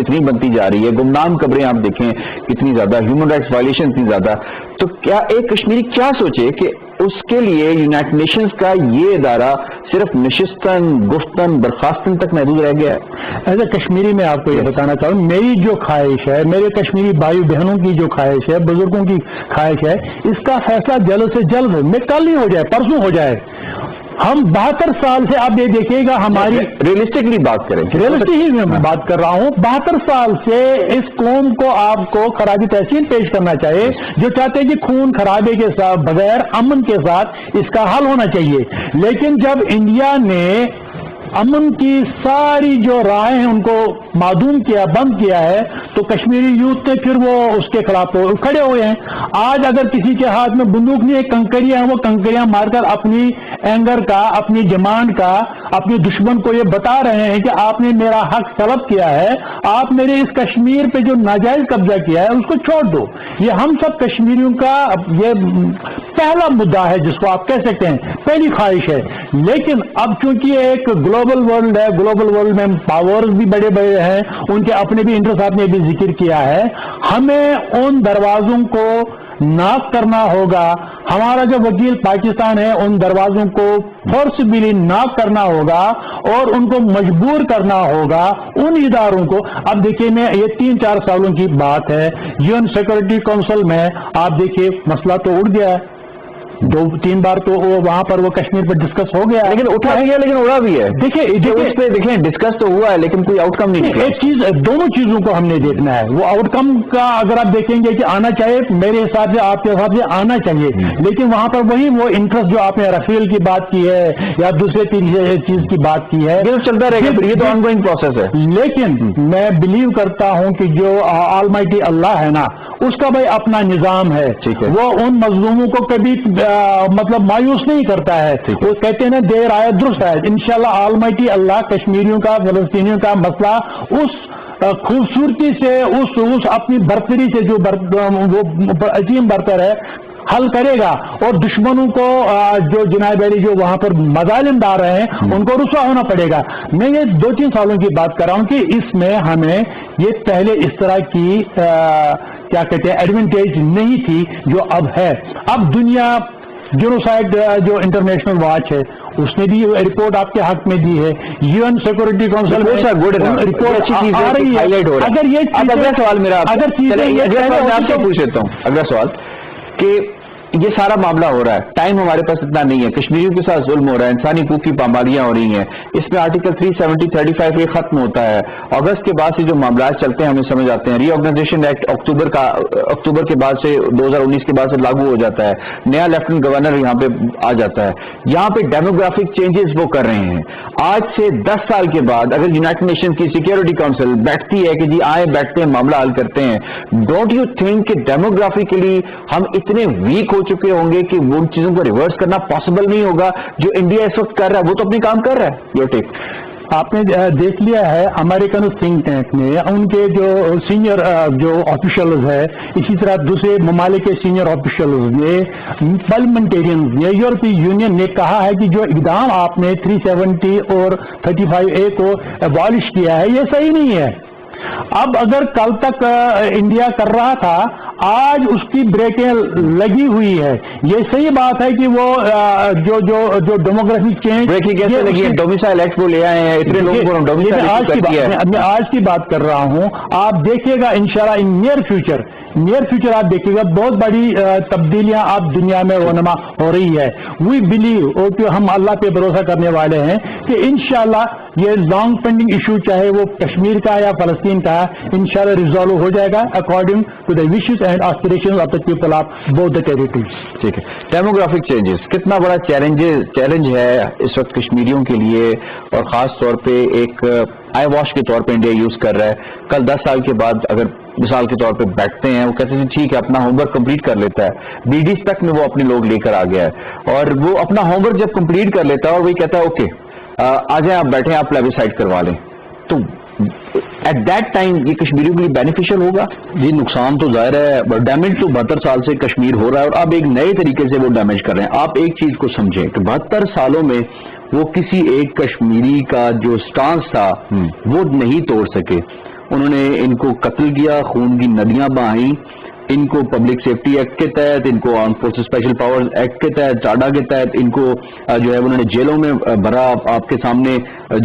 اتنی بنتی جا رہی ہے. گمنام قبریں آپ دیکھیں کتنی زیادہ، ہیومن رائٹس وائلیشن اتنی زیادہ. تو کیا ایک کشمیری کیا سوچے کہ اس کے لیے یونائٹڈ نیشنز کا یہ ادارہ صرف نشستن گفتن برخاستن تک محدود رہ گیا ہے؟ ایز اے کشمیری میں آپ کو یہ بتانا چاہوں، میری جو خواہش ہے، میرے کشمیری بھائی بہنوں کی جو خواہش ہے، بزرگوں کی خواہش ہے، اس کا فیصلہ جلد سے جلد میں کل ہی ہو جائے، پرسوں ہو جائے. ہم 72 سال سے آپ یہ دیکھیے گا ہماری ریئلسٹکلی بات کریں، ریئلسٹک ہی میں بات کر رہا ہوں. 72 سال سے اس قوم کو آپ کو خراج تحسین پیش کرنا چاہیے، جو چاہتے ہیں کہ خون خرابے کے ساتھ بغیر امن کے ساتھ اس کا حل ہونا چاہیے. لیکن جب انڈیا نے امن کی ساری جو راہیں ہیں ان کو معدوم کیا، بند کیا ہے، تو کشمیری یوتھ نے پھر وہ اس کے خلاف کھڑے ہوئے ہیں. آج اگر کسی کے ہاتھ میں بندوق نہیں ہے، کنکریاں ہیں، وہ کنکریاں مار کر اپنی اینگر کا، اپنی ڈیمانڈ کا، اپنے دشمن کو یہ بتا رہے ہیں کہ آپ نے میرا حق طلب کیا ہے، آپ میرے اس کشمیر پہ جو ناجائز قبضہ کیا ہے اس کو چھوڑ دو. یہ ہم سب کشمیریوں کا یہ پہلا مدعا ہے جس کو آپ کہہ سکتے ہیں، پہلی خواہش ہے. لیکن اب چونکہ ایک گلوبل ورلڈ ہے، گلوبل ورلڈ میں پاورز بھی بڑے بڑے ہیں، ان کے اپنے بھی انٹرسٹ آپ نے بھی ذکر کیا ہے، ہمیں ان دروازوں کو ناک کرنا ہوگا. ہمارا جو وکیل پاکستان ہے ان دروازوں کو فورسبلی ناک کرنا ہوگا اور ان کو مجبور کرنا ہوگا ان اداروں کو. اب دیکھیے میں یہ 3-4 سالوں کی بات ہے، UN سیکورٹی کونسل میں آپ دیکھیے مسئلہ تو اٹھ گیا ہے، 2-3 بار تو وہاں پر وہ کشمیر پر ڈسکس ہو گیا، لیکن اٹھا گیا لیکن اڑا بھی ہے. دیکھیں ڈسکس تو ہوا ہے لیکن کوئی آؤٹ کم نہیں. ایک چیز، دونوں چیزوں کو ہم نے دیکھنا ہے. وہ آؤٹ کم کا اگر آپ دیکھیں گے کہ آنا چاہیے، میرے حساب سے آپ کے حساب سے آنا چاہیے، لیکن وہاں پر وہی وہ انٹرسٹ جو آپ نے رفیل کی بات کی ہے یا دوسرے چیز کی بات کی ہے، یہ چلتا رہے گا، یہ تو آن گوئنگ پروسیس ہے. لیکن میں بلیو کرتا ہوں کہ جو آلمائٹی اللہ ہے نا، اس کا بھائی اپنا نظام ہے، وہ ان مظلوموں کو کبھی مطلب مایوس نہیں کرتا ہے. وہ کہتے ہیں نا دیر آئے درست ہے. انشاءاللہ آلمائٹی اللہ کشمیریوں کا، فلسطینیوں کا مسئلہ اس خوبصورتی سے، اس اپنی برتری سے جو وہ عظیم برتر ہے حل کرے گا، اور دشمنوں کو جو جناب علی جو وہاں پر مظالم ڈال رہے ہیں ان کو رسوا ہونا پڑے گا. میں یہ 2-3 سالوں کی بات کر رہا ہوں کہ اس میں ہمیں یہ پہلے اس طرح کی کیا کہتے ہیں ایڈوانٹیج نہیں تھی جو اب ہے. اب دنیا جنوسائڈ جو انٹرنیشنل واچ ہے اس نے بھی رپورٹ آپ کے حق میں دی ہے، UN سیکورٹی کونسل رپورٹ آ رہی ہے. اگر یہ اگلا سوال میرا آپ سے پوچھ لیتا ہوں، اگلا سوال کہ یہ سارا معاملہ ہو رہا ہے, ٹائم ہمارے پاس اتنا نہیں ہے, کشمیریوں کے ساتھ ظلم ہو رہا ہے, انسانی حقوق کی پامالیاں ہو رہی ہیں, اس میں آرٹیکل 370-35 یہ ختم ہوتا ہے, اگست کے بعد سے جو معاملات چلتے ہیں ہمیں سمجھ آتے ہیں, ری آرگنائزیشن ایکٹ اکتوبر کے بعد سے 2019 کے بعد سے لاگو ہو جاتا ہے, نیا لیفٹنٹ گورنر یہاں پہ آ جاتا ہے, یہاں پہ ڈیموگرافک چینجز وہ کر رہے ہیں. آج سے 10 سال کے بعد اگر یونائٹڈ نیشن کی سیکیورٹی کاؤنسل بیٹھتی ہے کہ جی آئیں بیٹھتے ہیں معاملہ حل کرتے ہیں, ڈونٹ یو تھنک کہ ڈیموگرافیکلی ہم اتنے ویک ہو چکے ہوں گے کہ ان چیزوں کو ریورس کرنا پاسبل نہیں ہوگا جو انڈیا اس وقت کر رہا ہے, وہ تو اپنے کام کر رہا ہے. Your take. آپ نے دیکھ لیا ہے امریکن تھنک ٹینک نے ان کے جو سینئر جو آفیشلز ہے, اسی طرح دوسرے ممالک کے سینئر آفیشلز نے, پارلیمنٹیرینز نے, یورپی یونین نے کہا ہے کہ جو اقدام آپ نے 370 اور 35A کو ایبالش کیا ہے یہ صحیح نہیں ہے. اب اگر کل تک انڈیا کر رہا تھا, آج اس کی بریکیں لگی ہوئی ہے. یہ صحیح بات ہے کہ وہ جو ڈیموگرافک چینج بریکیں کیسے لگی ہے؟ ڈومیسائل ایکٹ کو لے آئے ہیں, اتنے لوگوں کو ڈومیسائل ایکٹ کر دیا ہے. میں آج کی بات کر رہا ہوں, آپ دیکھیے گا انشاءاللہ ان نیئر فیوچر آپ دیکھیے گا بہت بڑی تبدیلیاں آپ دنیا میں رونما ہو رہی ہے. وی بلیو کہ ہم اللہ پہ بھروسہ کرنے والے ہیں کہ انشاءاللہ یہ لانگ پینڈنگ ایشو چاہے وہ کشمیر کا یا فلسطین کا انشاءاللہ ریزالو ہو جائے گا according to the wishes and aspirations of the people of both the territories. ٹھیک ہے. ڈیموگرافک چینجز کتنا بڑا چیلنج ہے اس وقت کشمیریوں کے لیے, اور خاص طور پہ ایک آئی واش کے طور پہ انڈیا یوز کر رہا ہے. کل 10 سال کے بعد اگر مثال کے طور پہ بیٹھتے ہیں, وہ کہتے ہیں ٹھیک ہے اپنا ہوم ورک کمپلیٹ کر لیتا ہے, BDs تک میں وہ اپنے لوگ لے کر آ گیا ہے, اور وہ اپنا ہوم ورک جب کمپلیٹ کر لیتا ہے اور وہی کہتا ہے اوکے آ جائیں آپ بیٹھیں, آپ پلیبیسائڈ کروا لیں, تو ایٹ دیٹ ٹائم یہ کشمیریوں کے لیے بینیفیشل ہوگا. جی نقصان تو ظاہر ہے, ڈیمیج تو 72 سال سے کشمیر ہو رہا ہے, اور اب ایک نئے طریقے سے وہ ڈیمیج کر رہے ہیں. آپ ایک چیز کو سمجھیں کہ 72 سالوں میں وہ کسی ایک کشمیری کا جو سٹانس تھا وہ نہیں توڑ سکے. انہوں نے ان کو قتل کیا, خون کی ندیاں بہائیں, ان کو پبلک سیفٹی ایکٹ کے تحت, ان کو arm forces special power act کے تحت, ٹاڈا کے تحت ان کو جو ہے انہوں نے جیلوں میں بھرا. آپ کے سامنے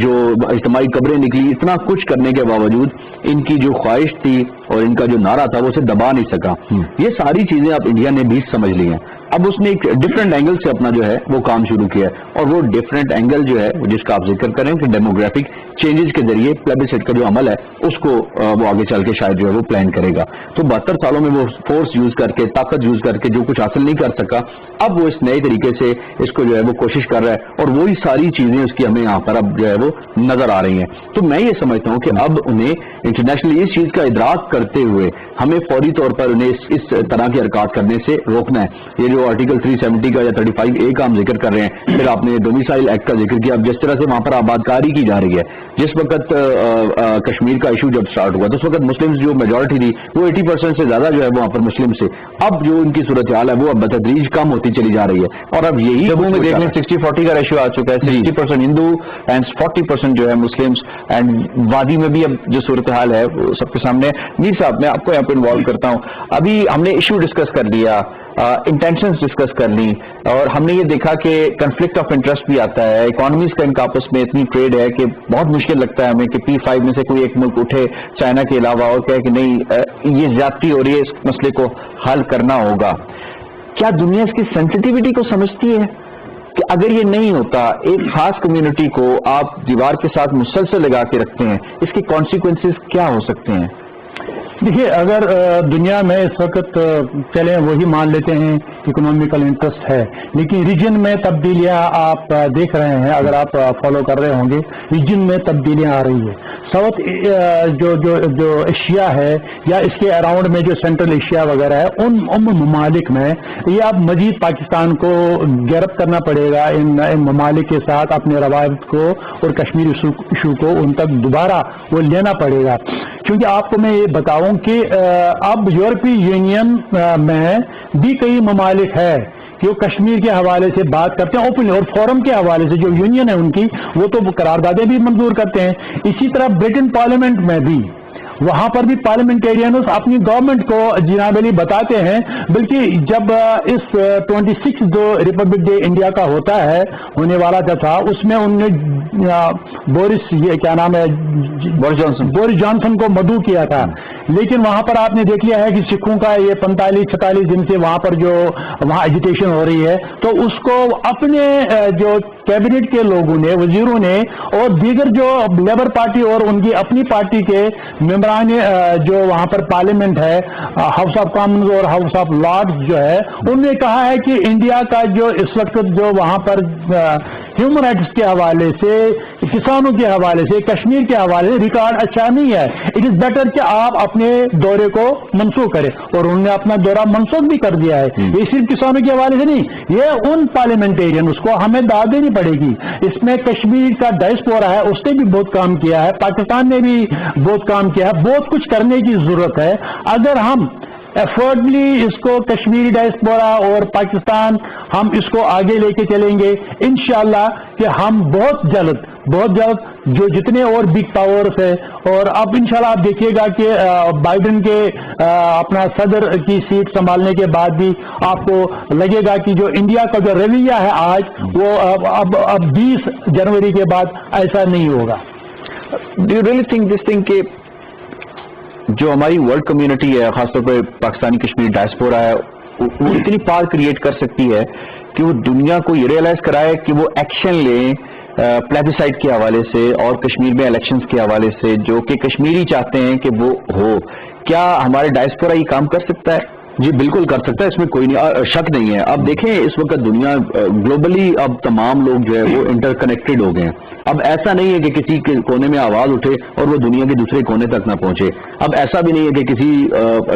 جو اجتماعی قبریں نکلی, اتنا کچھ کرنے کے باوجود ان کی جو خواہش تھی اور ان کا جو نعرہ تھا وہ اسے دبا نہیں سکا. یہ ساری چیزیں آپ انڈیا نے بھی سمجھ لی ہیں. اب اس نے ایک ڈفرینٹ اینگل سے اپنا جو ہے وہ کام شروع کیا ہے, اور وہ ڈفرینٹ اینگل جو ہے جس کا آپ ذکر کریں کہ ڈیموگرافک چینجز کے ذریعے پلیبیسائٹ کا جو عمل ہے اس کو وہ آگے چل کے شاید جو ہے وہ پلان کرے گا. تو 72 سالوں میں وہ فورس یوز کر کے, طاقت یوز کر کے جو کچھ حاصل نہیں کر سکا, اب وہ اس نئے طریقے سے اس کو جو ہے وہ کوشش کر رہا ہے, اور وہی ساری چیزیں اس کی ہمیں یہاں پر اب جو ہے وہ نظر آ رہی ہیں. تو میں یہ سمجھتا ہوں کہ اب انہیں انٹرنیشنلی اس چیز کا ادراک کرتے ہوئے ہمیں فوری طور پر انہیں اس طرح کے حرکات کرنے سے روکنا ہے. یہ جو آرٹیکل 370 کا یا 35A کا ہم ذکر کر رہے ہیں, پھر آپ نے ڈومیسائل ایکٹ کا ذکر کیا. اب جس طرح سے وہاں پر آبادکاری کی جا رہی ہے, جس وقت کشمیر کا ایشو جب سٹارٹ ہوا تو اس وقت مسلم جو میجورٹی تھی وہ 80% سے زیادہ جو ہے وہاں پر مسلم سے, اب جو ان کی صورتحال ہے وہ اب بتدریج کم ہوتی چلی جا رہی ہے. اور اب یہی جموں میں دیکھ لیں 60-40 کا ریشو آ چکا ہے, 60% ہندو اینڈ 40% جو ہے مسلمس, اینڈ وادی میں بھی اب جو صورتحال ہے وہ سب کے سامنے. میر صاحب میں آپ کو یہاں پہ انوالو کرتا ہوں. ابھی ہم نے ایشو ڈسکس کر لیا, انٹینشنز ڈسکس کر لی, اور ہم نے یہ دیکھا کہ کنفلکٹ آف انٹرسٹ بھی آتا ہے. اکانومیز کا ان کا آپس میں اتنی ٹریڈ ہے کہ بہت مشکل لگتا ہے ہمیں کہ P5 میں سے کوئی ایک ملک اٹھے چائنا کے علاوہ اور کہے کہ نہیں یہ زیادتی ہو رہی ہے, اس مسئلے کو حل کرنا ہوگا. کیا دنیا اس کی سینسٹیوٹی کو سمجھتی ہے کہ اگر یہ نہیں ہوتا, ایک خاص کمیونٹی کو آپ دیوار کے ساتھ مسلسل لگا کے رکھتے ہیں, اس کے کانسیکوینسز کیا ہو سکتے ہیں؟ دیکھیے, اگر دنیا میں اس وقت چلیں وہی مان لیتے ہیں اکنامیکل انٹرسٹ ہے, لیکن ریجن میں تبدیلیاں آپ دیکھ رہے ہیں, اگر آپ فالو کر رہے ہوں گے ریجن میں تبدیلیاں آ رہی ہے. ساؤتھ جو ایشیا ہے یا اس کے اراؤنڈ میں جو سینٹرل ایشیا وغیرہ ہے ان ممالک میں یہ اب مزید پاکستان کو گرفت کرنا پڑے گا ان ممالک کے ساتھ, اپنے روابط کو اور کشمیر ایشو کو ان تک دوبارہ وہ لینا پڑے گا. کیونکہ آپ کو میں یہ بتاؤں کہ اب یورپی یونین میں بھی کئی ممالک ہے کہ وہ کشمیر کے حوالے سے بات کرتے ہیں اوپنلی, اور فورم کے حوالے سے جو یونین ہے ان کی وہ تو قراردادیں بھی منظور کرتے ہیں. اسی طرح برٹن پارلیمنٹ میں بھی وہاں پر بھی پارلیمنٹیرینز اپنی گورنمنٹ کو جناب علی بتاتے ہیں، بلکہ جب اس 26 جو ریپبلک ڈے انڈیا کا ہوتا ہے ہونے والا تھا، اس میں ان نے بورس یہ کیا نام ہے بورس جانسن کو مدعو کیا تھا، لیکن وہاں پر آپ نے دیکھ لیا ہے کہ سکھوں کا یہ 45-46 دن سے وہاں پر جو وہاں ایجیٹیشن ہو رہی ہے، تو اس کو اپنے جو کیبنٹ کے لوگوں نے، وزیروں نے اور دیگر جو لیبر پارٹی اور ان کی اپنی پارٹی کے ممبران جو وہاں پر پارلیمنٹ ہے، ہاؤس آف کامنز اور ہاؤس آف لارڈز جو ہے، انہوں نے کہا ہے کہ انڈیا کا جو اس وقت جو وہاں پر ہیومن رائٹس کے حوالے سے، کسانوں کے حوالے سے، کشمیر کے حوالے سے ریکارڈ اچھا نہیں ہے. اٹ از بیٹر کہ آپ اپنے دورے کو منسوخ کریں، اور انہوں نے اپنا دورہ منسوخ بھی کر دیا ہے. یہ صرف کسانوں کے حوالے سے نہیں، یہ ان پارلیمنٹیرین اس کو ہمیں داد دینی پڑے گی. اس میں کشمیر کا ڈائسپورا ہے، اس نے بھی بہت کام کیا ہے، پاکستان نے بھی بہت کام کیا ہے، بہت کچھ کرنے کی ضرورت ہے. اگر ہم ایفرٹلی اس کو کشمیری ڈائسپورا اور پاکستان ہم اس کو آگے لے کے چلیں گے، انشاءاللہ کہ ہم بہت جلد جو جتنے اور بگ پاورز ہے، اور اب انشاءاللہ آپ دیکھیے گا کہ بائیڈن کے اپنا صدر کی سیٹ سنبھالنے کے بعد بھی آپ کو لگے گا کہ جو انڈیا کا جو رویہ ہے آج، وہ اب 20 جنوری کے بعد ایسا نہیں ہوگا. Do you really think this thing کہ جو ہماری ورلڈ کمیونٹی ہے، خاص طور پہ پاکستانی کشمیر ڈائسپورا ہے، وہ اتنی پار کریٹ کر سکتی ہے کہ وہ دنیا کو یہ ریئلائز کرائے کہ وہ ایکشن لیں پلیبیسائٹ کے حوالے سے اور کشمیر میں الیکشنز کے حوالے سے، جو کہ کشمیری چاہتے ہیں کہ وہ ہو؟ کیا ہمارے ڈائسپورا یہ کام کر سکتا ہے؟ جی بالکل کر سکتا ہے، اس میں کوئی شک نہیں ہے. اب دیکھیں اس وقت دنیا گلوبلی اب تمام لوگ جو ہے وہ انٹر کنیکٹڈ ہو گئے ہیں. اب ایسا نہیں ہے کہ کسی کے کونے میں آواز اٹھے اور وہ دنیا کے دوسرے کونے تک نہ پہنچے. اب ایسا بھی نہیں ہے کہ کسی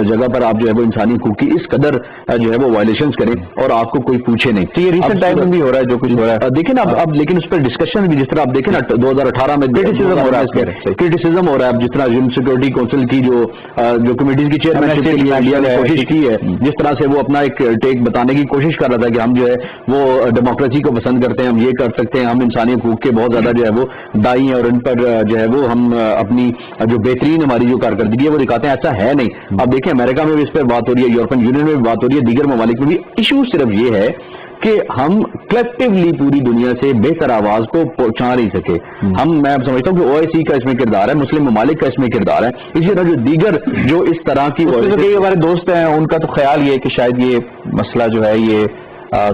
جگہ پر آپ جو ہے وہ انسانی حقوق کی اس قدر جو ہے وہ وائلیشنز کریں اور آپ کو کوئی پوچھے نہیں. تو یہ ریسنٹ ٹائم میں بھی ہو رہا ہے جو کچھ ہو رہا ہے، دیکھیں نا اب لیکن اس پر ڈسکشن بھی جس طرح آپ دیکھیں نا 2018 میں کرٹیسزم ہو رہا ہے، کرٹیسزم ہو رہا ہے. اب جس طرح سیکورٹی کونسل کی جو کمیٹیز کی چیئرمین شپ کے لیے انڈیا نے کوشش کی ہے، جس طرح سے وہ اپنا ایک ٹیک بتانے کی کوشش کر رہا تھا کہ ہم جو ہے وہ ڈیموکریسی کو پسند کرتے ہیں، ہم یہ کر سکتے ہیں، ہم انسانی حقوق کے بہت زیادہ جو ہے وہ دائی ہیں اور ان پر جو ہے وہ ہم اپنی جو بہترین ہماری جو کارکردگی ہے وہ دکھاتے ہیں. ایسا ہے نہیں. اب دیکھیں امریکہ میں بھی اس پر بات ہو رہی ہے، یورپین یونین میں بھی بات ہو رہی ہے، دیگر ممالک میں بھی. ایشو صرف یہ ہے کہ ہم کلیکٹیولی پوری دنیا سے بہتر آواز کو پہنچا نہیں سکے. میں سمجھتا ہوں کہ OIC کا اس میں کردار ہے، مسلم ممالک کا اس میں کردار ہے. اسی طرح جو دیگر جو اس طرح کی ہمارے دوست ہیں ان کا تو خیال یہ ہے کہ شاید یہ مسئلہ جو ہے یہ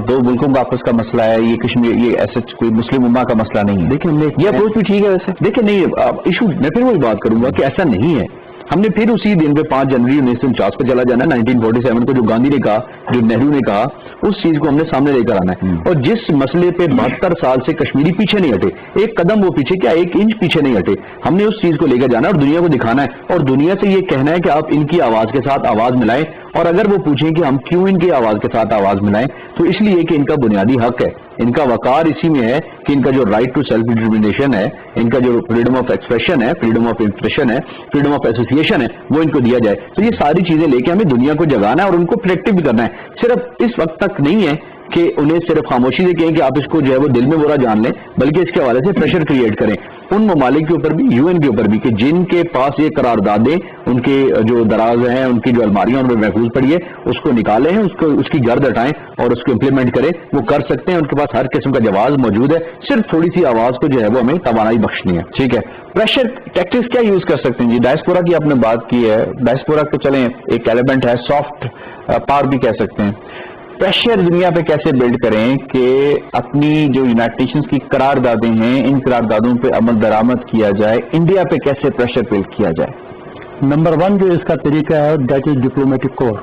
دو ملکوں کا آپس کا مسئلہ ہے، یہ کشمیر یہ ایسا کوئی مسلم امہ کا مسئلہ نہیں ہے. دیکھیں یہ اپروچ بھی ٹھیک ہے ویسے. دیکھیں نہیں ایشو میں پھر وہی بات کروں گا کہ ایسا نہیں ہے. ہم نے پھر اسی دن پہ 5 جنوری 1949 پہ چلا جانا ہے. 1947 کو جو گاندھی نے کہا، جو نہرو نے کہا، اس چیز کو ہم نے سامنے لے کر آنا ہے. اور جس مسئلے پہ 72 سال سے کشمیری پیچھے نہیں ہٹے، ایک قدم وہ پیچھے کیا 1 انچ پیچھے نہیں ہٹے. ہم نے اس چیز کو لے کر جانا ہے اور دنیا کو دکھانا ہے اور دنیا سے یہ کہنا ہے کہ آپ ان کی آواز کے ساتھ آواز ملائیں. اور اگر وہ پوچھیں کہ ہم کیوں ان کی آواز کے ساتھ آواز ملائیں، تو اس لیے کہ ان کا بنیادی حق ہے. ان کا وقار اسی میں ہے کہ ان کا جو رائٹ ٹو سیلف ڈٹرمنیشن ہے، ان کا جو فریڈم آف ایکسپریشن ہے، فریڈم آف ایکسپریشن ہے، فریڈم آف ایسوسیشن ہے، وہ ان کو دیا جائے. تو یہ ساری چیزیں لے کے ہمیں دنیا کو جگانا ہے اور ان کو پریکٹس بھی کرنا ہے. صرف اس وقت تک نہیں ہے کہ انہیں صرف خاموشی سے کہیں کہ آپ اس کو جو ہے وہ دل میں برا جان لیں، بلکہ اس کے حوالے سے پریشر کریٹ کریں ان ممالک کے اوپر بھی، UN کے اوپر بھی، کہ جن کے پاس یہ قراردادیں ان کے جو دراز ہیں، ان کی جو الماریاں ان میں محفوظ پڑی ہے، اس کو نکالیں، اس کی گرد ہٹائیں اور اس کو امپلیمنٹ کریں. وہ کر سکتے ہیں، ان کے پاس ہر قسم کا جواز موجود ہے. صرف تھوڑی سی آواز کو جو ہے وہ ہمیں توانائی بخشنی ہے. ٹھیک ہے. پریشر ٹیکٹکس کیا یوز کر سکتے ہیں جی؟ ڈائسپورا کی آپ نے بات کی ہے، ڈائسپورا کو چلیں ایک ایلیمنٹ ہے، سافٹ پاور بھی کہہ سکتے ہیں. پریشر دنیا پہ کیسے بلڈ کریں کہ اپنی جو یونائٹڈ نیشنز کی قراردادیں ہیں ان قراردادوں پہ عمل درآمد کیا جائے؟ انڈیا پہ کیسے پریشر بلڈ کیا جائے؟ نمبر 1 جو اس کا طریقہ ہے دیٹ از ڈپلومیٹک کور.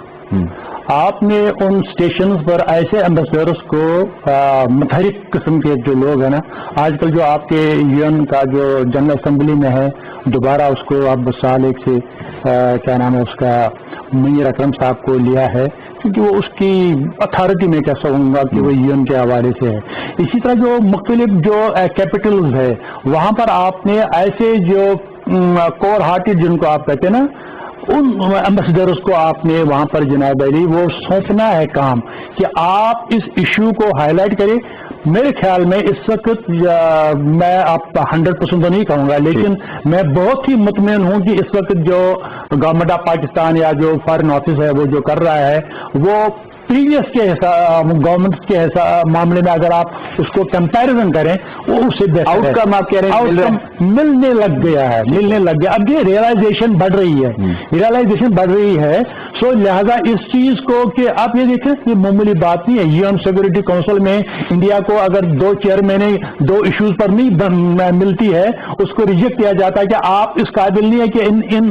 آپ نے ان اسٹیشنز پر ایسے ایمبیسڈرس کو متحرک قسم کے جو لوگ ہیں نا، آج کل جو آپ کے UN کا جو جنرل اسمبلی میں ہے، دوبارہ اس کو اب سال 1 سے کیا نام ہے اس کا منیر اکرم صاحب کو لیا ہے، کیونکہ وہ اس کی اتھارٹی میں کیسا ہوں گا کہ وہ UN کے حوالے سے ہے. اسی طرح جو مختلف جو کیپٹلز ہے وہاں پر آپ نے ایسے جو کور ہارٹیڈ جن کو آپ کہتے ہیں نا، ان ایمبیسڈرز کو آپ نے وہاں پر جناب علی وہ سونپنا ہے کام کہ آپ اس ایشو کو ہائی لائٹ کریں. میرے خیال میں اس وقت میں آپ 100% تو نہیں کہوں گا، لیکن میں بہت ہی مطمئن ہوں کہ اس وقت جو گورنمنٹ آف پاکستان یا جو فارن آفس ہے وہ جو کر رہا ہے وہ پریویس کے گورنمنٹ کے معاملے میں اگر آپ اس کو کمپیریزن کریں وہ اس سے بہتر آؤٹ کم آپ کہہ رہے ہیں آؤٹ کم ملنے لگ گیا ہے، ملنے لگ گیا. اب یہ ریئلائزیشن بڑھ رہی ہے، سو لہذا اس چیز کو کہ آپ یہ دیکھیں یہ معمولی بات نہیں ہے. UN سیکورٹی کونسل میں انڈیا کو اگر 2 چیئرمین 2 ایشوز پر نہیں ملتی ہے اس کو ریجیکٹ کیا جاتا ہے کہ آپ اس قابل نہیں ہے کہ ان